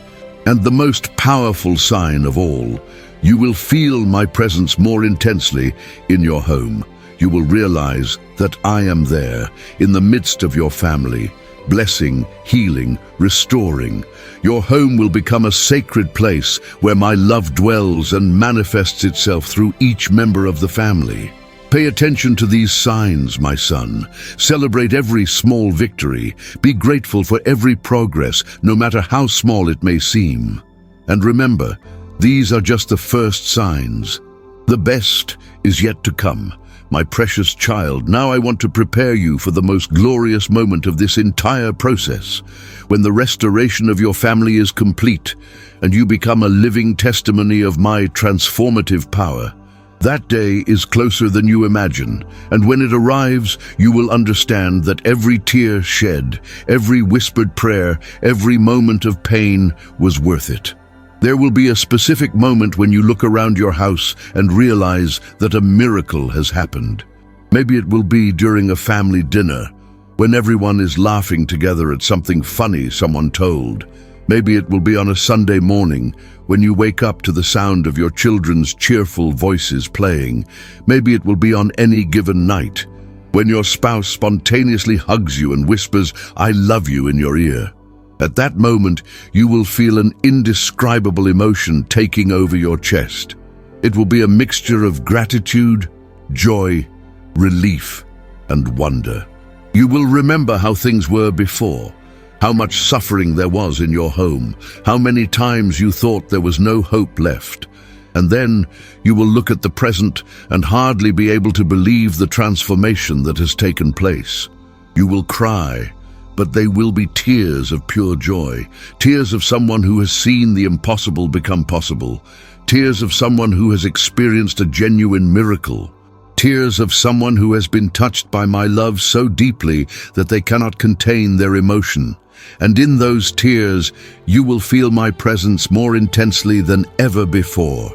Speaker 1: And the most powerful sign of all, you will feel my presence more intensely in your home. You will realize that I am there in the midst of your family, blessing, healing, restoring. Your home will become a sacred place where my love dwells and manifests itself through each member of the family. Pay attention to these signs, my son. Celebrate every small victory. Be grateful for every progress, no matter how small it may seem. And remember, these are just the first signs. The best is yet to come. My precious child, now I want to prepare you for the most glorious moment of this entire process, when the restoration of your family is complete and you become a living testimony of my transformative power. That day is closer than you imagine, and when it arrives, you will understand that every tear shed, every whispered prayer, every moment of pain was worth it. There will be a specific moment when you look around your house and realize that a miracle has happened. Maybe it will be during a family dinner, when everyone is laughing together at something funny someone told. Maybe it will be on a Sunday morning, when you wake up to the sound of your children's cheerful voices playing. Maybe it will be on any given night, when your spouse spontaneously hugs you and whispers, "I love you," in your ear. At that moment, you will feel an indescribable emotion taking over your chest. It will be a mixture of gratitude, joy, relief, and wonder. You will remember how things were before, how much suffering there was in your home, how many times you thought there was no hope left. And then you will look at the present and hardly be able to believe the transformation that has taken place. You will cry, but they will be tears of pure joy, tears of someone who has seen the impossible become possible, tears of someone who has experienced a genuine miracle, tears of someone who has been touched by my love so deeply that they cannot contain their emotion. And in those tears, you will feel my presence more intensely than ever before.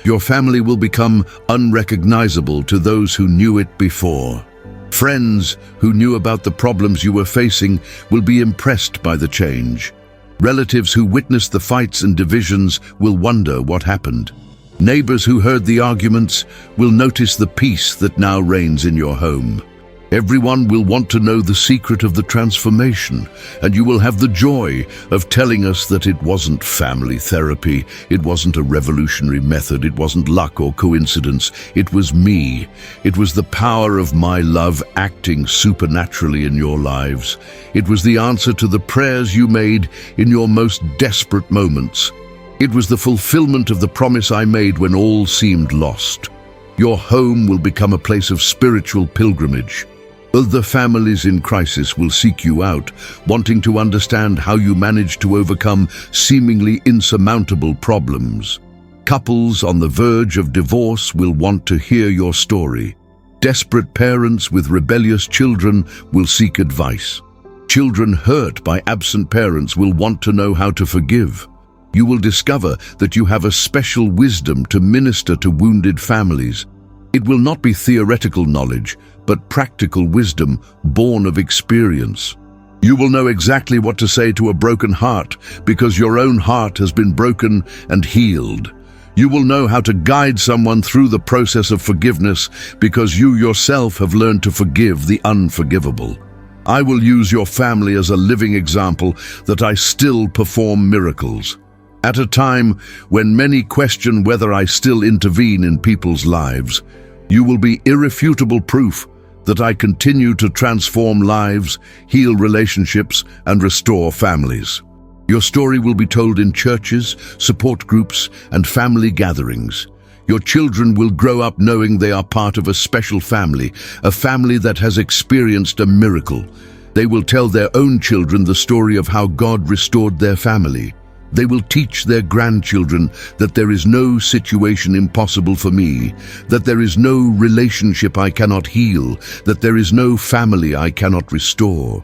Speaker 1: Your family will become unrecognizable to those who knew it before. Friends who knew about the problems you were facing will be impressed by the change. Relatives who witnessed the fights and divisions will wonder what happened. Neighbors who heard the arguments will notice the peace that now reigns in your home. Everyone will want to know the secret of the transformation, and you will have the joy of telling us that it wasn't family therapy, it wasn't a revolutionary method, it wasn't luck or coincidence, it was me. It was the power of my love acting supernaturally in your lives. It was the answer to the prayers you made in your most desperate moments. It was the fulfillment of the promise I made when all seemed lost. Your home will become a place of spiritual pilgrimage. Other families in crisis will seek you out, wanting to understand how you managed to overcome seemingly insurmountable problems. Couples on the verge of divorce will want to hear your story. Desperate parents with rebellious children will seek advice. Children hurt by absent parents will want to know how to forgive. You will discover that you have a special wisdom to minister to wounded families. It will not be theoretical knowledge, but practical wisdom born of experience. You will know exactly what to say to a broken heart because your own heart has been broken and healed. You will know how to guide someone through the process of forgiveness because you yourself have learned to forgive the unforgivable. I will use your family as a living example that I still perform miracles. At a time when many question whether I still intervene in people's lives, you will be irrefutable proof that I continue to transform lives, heal relationships, and restore families. Your story will be told in churches, support groups, and family gatherings. Your children will grow up knowing they are part of a special family, a family that has experienced a miracle. They will tell their own children the story of how God restored their family. They will teach their grandchildren that there is no situation impossible for me, that there is no relationship I cannot heal, that there is no family I cannot restore.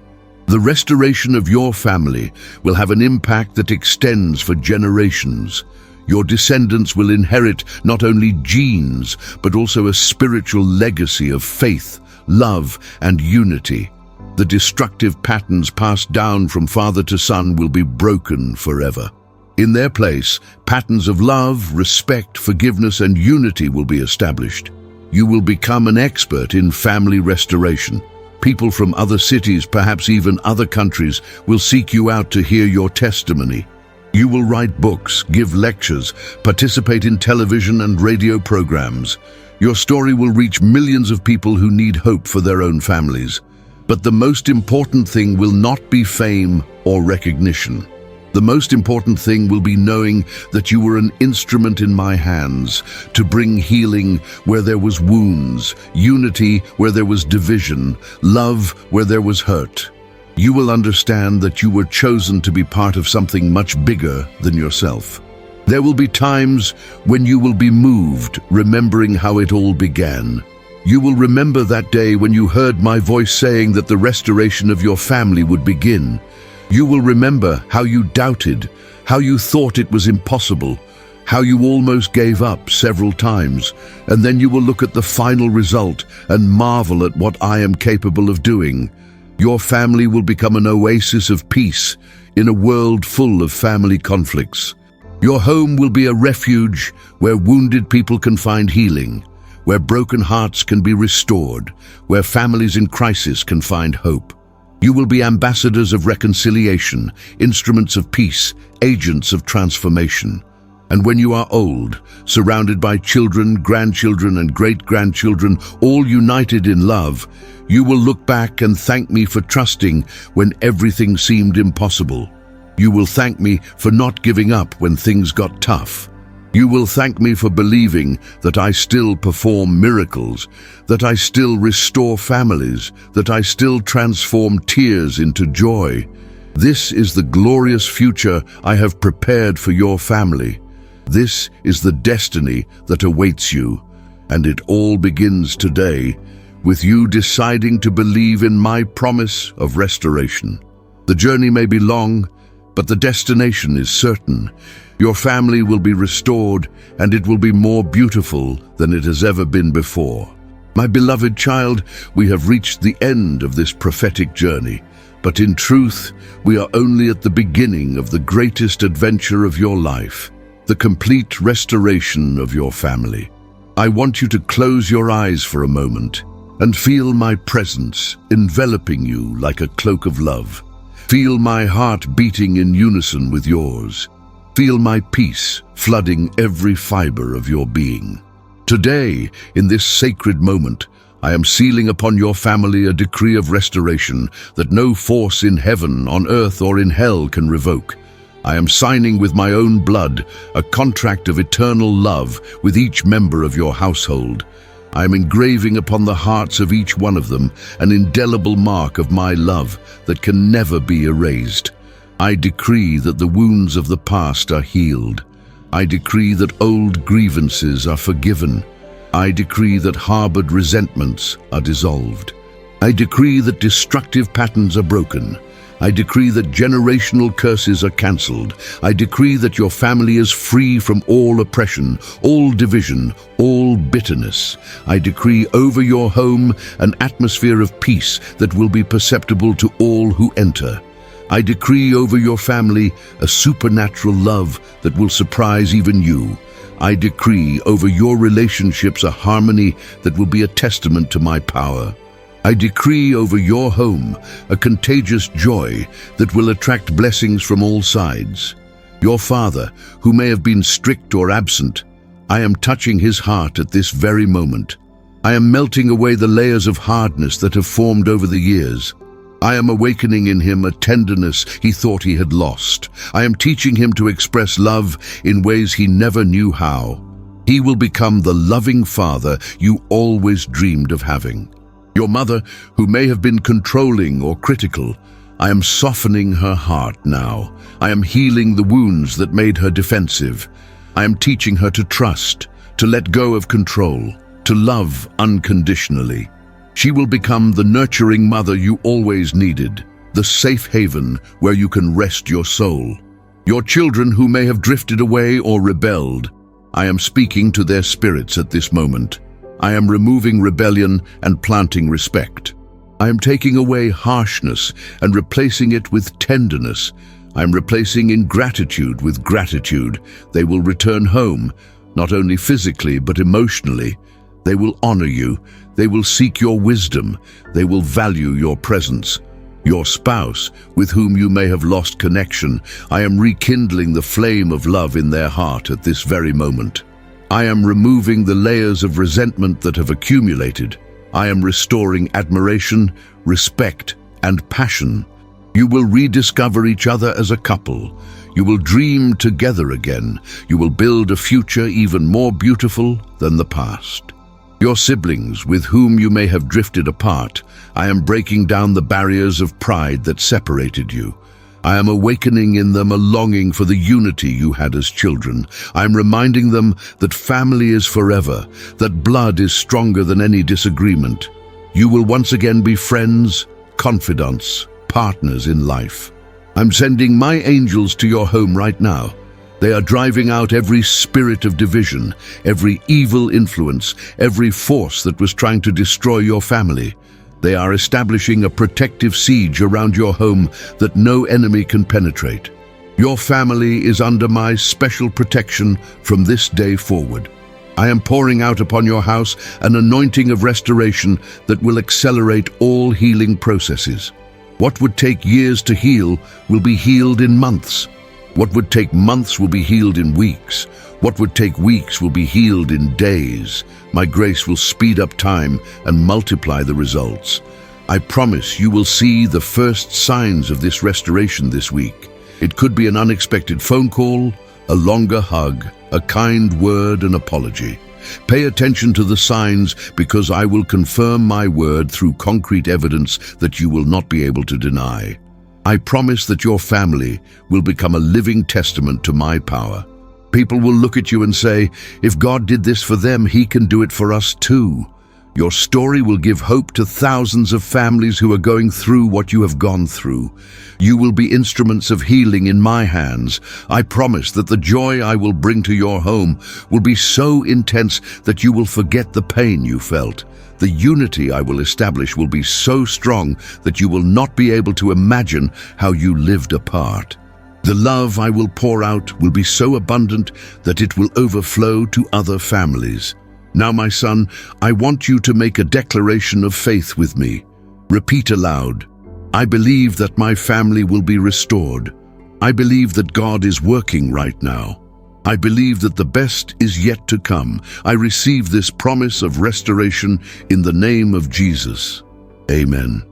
Speaker 1: The restoration of your family will have an impact that extends for generations. Your descendants will inherit not only genes, but also a spiritual legacy of faith, love, and unity. The destructive patterns passed down from father to son will be broken forever. In their place, patterns of love, respect, forgiveness, and unity will be established. You will become an expert in family restoration. People from other cities, perhaps even other countries, will seek you out to hear your testimony. You will write books, give lectures, participate in television and radio programs. Your story will reach millions of people who need hope for their own families. But the most important thing will not be fame or recognition. The most important thing will be knowing that you were an instrument in my hands to bring healing where there was wounds, unity where there was division, love where there was hurt. You will understand that you were chosen to be part of something much bigger than yourself. There will be times when you will be moved, remembering how it all began. You will remember that day when you heard my voice saying that the restoration of your family would begin. You will remember how you doubted, how you thought it was impossible, how you almost gave up several times, and then you will look at the final result and marvel at what I am capable of doing. Your family will become an oasis of peace in a world full of family conflicts. Your home will be a refuge where wounded people can find healing, where broken hearts can be restored, where families in crisis can find hope. You will be ambassadors of reconciliation, instruments of peace, agents of transformation. And when you are old, surrounded by children, grandchildren, and great-grandchildren, all united in love, you will look back and thank me for trusting when everything seemed impossible. You will thank me for not giving up when things got tough. You will thank me for believing that I still perform miracles, that I still restore families, that I still transform tears into joy. This is the glorious future I have prepared for your family. This is the destiny that awaits you, and it all begins today with you deciding to believe in my promise of restoration. The journey may be long, but the destination is certain. Your family will be restored, and it will be more beautiful than it has ever been before. My beloved child, we have reached the end of this prophetic journey, but in truth, we are only at the beginning of the greatest adventure of your life, the complete restoration of your family. I want you to close your eyes for a moment and feel my presence enveloping you like a cloak of love. Feel my heart beating in unison with yours. Feel my peace flooding every fiber of your being. Today, in this sacred moment, I am sealing upon your family a decree of restoration that no force in heaven, on earth, or in hell can revoke. I am signing with my own blood a contract of eternal love with each member of your household. I am engraving upon the hearts of each one of them an indelible mark of my love that can never be erased. I decree that the wounds of the past are healed. I decree that old grievances are forgiven. I decree that harbored resentments are dissolved. I decree that destructive patterns are broken. I decree that generational curses are cancelled. I decree that your family is free from all oppression, all division, all bitterness. I decree over your home an atmosphere of peace that will be perceptible to all who enter. I decree over your family a supernatural love that will surprise even you. I decree over your relationships a harmony that will be a testament to my power. I decree over your home a contagious joy that will attract blessings from all sides. Your father, who may have been strict or absent, I am touching his heart at this very moment. I am melting away the layers of hardness that have formed over the years. I am awakening in him a tenderness he thought he had lost. I am teaching him to express love in ways he never knew how. He will become the loving father you always dreamed of having. Your mother, who may have been controlling or critical, I am softening her heart now. I am healing the wounds that made her defensive. I am teaching her to trust, to let go of control, to love unconditionally. She will become the nurturing mother you always needed, the safe haven where you can rest your soul. Your children who may have drifted away or rebelled, I am speaking to their spirits at this moment. I am removing rebellion and planting respect. I am taking away harshness and replacing it with tenderness. I am replacing ingratitude with gratitude. They will return home, not only physically but emotionally. They will honor you. They will seek your wisdom. They will value your presence. Your spouse, with whom you may have lost connection, I am rekindling the flame of love in their heart at this very moment. I am removing the layers of resentment that have accumulated. I am restoring admiration, respect, and passion. You will rediscover each other as a couple. You will dream together again. You will build a future even more beautiful than the past. Your siblings, with whom you may have drifted apart, I am breaking down the barriers of pride that separated you. I am awakening in them a longing for the unity you had as children. I am reminding them that family is forever, that blood is stronger than any disagreement. You will once again be friends, confidants, partners in life. I'm sending my angels to your home right now. They are driving out every spirit of division, every evil influence, every force that was trying to destroy your family. They are establishing a protective siege around your home that no enemy can penetrate. Your family is under my special protection from this day forward. I am pouring out upon your house an anointing of restoration that will accelerate all healing processes. What would take years to heal will be healed in months. What would take months will be healed in weeks. What would take weeks will be healed in days. My grace will speed up time and multiply the results. I promise you will see the first signs of this restoration this week. It could be an unexpected phone call, A longer hug, a kind word, an apology. Pay attention to the signs, because I will confirm my word through concrete evidence that you will not be able to deny. I promise that your family will become a living testament to my power. People will look at you and say, if God did this for them, He can do it for us too. Your story will give hope to thousands of families who are going through what you have gone through. You will be instruments of healing in my hands. I promise that the joy I will bring to your home will be so intense that you will forget the pain you felt. The unity I will establish will be so strong that you will not be able to imagine how you lived apart. The love I will pour out will be so abundant that it will overflow to other families. Now, my son, I want you to make a declaration of faith with me. Repeat aloud, I believe that my family will be restored. I believe that God is working right now. I believe that the best is yet to come. I receive this promise of restoration in the name of Jesus. Amen.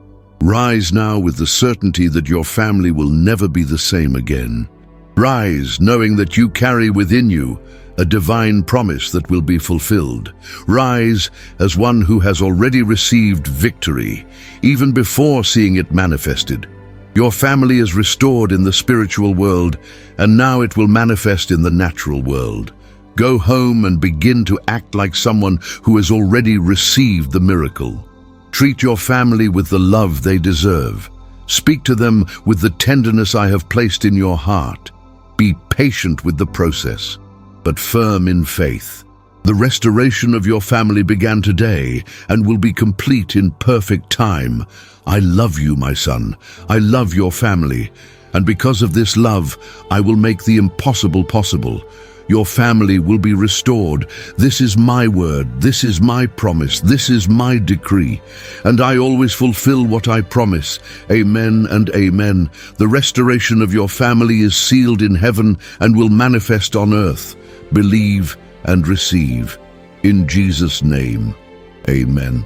Speaker 1: Rise now with the certainty that your family will never be the same again. Rise knowing that you carry within you a divine promise that will be fulfilled. Rise as one who has already received victory, even before seeing it manifested. Your family is restored in the spiritual world, and now it will manifest in the natural world. Go home and begin to act like someone who has already received the miracle. Treat your family with the love they deserve. Speak to them with the tenderness I have placed in your heart. Be patient with the process, but firm in faith. The restoration of your family began today and will be complete in perfect time. I love you, my son. I love your family. And because of this love, I will make the impossible possible. Your family will be restored. This is my word. This is my promise. This is my decree. And I always fulfill what I promise. Amen and amen. The restoration of your family is sealed in heaven and will manifest on earth. Believe and receive. In Jesus' name, amen.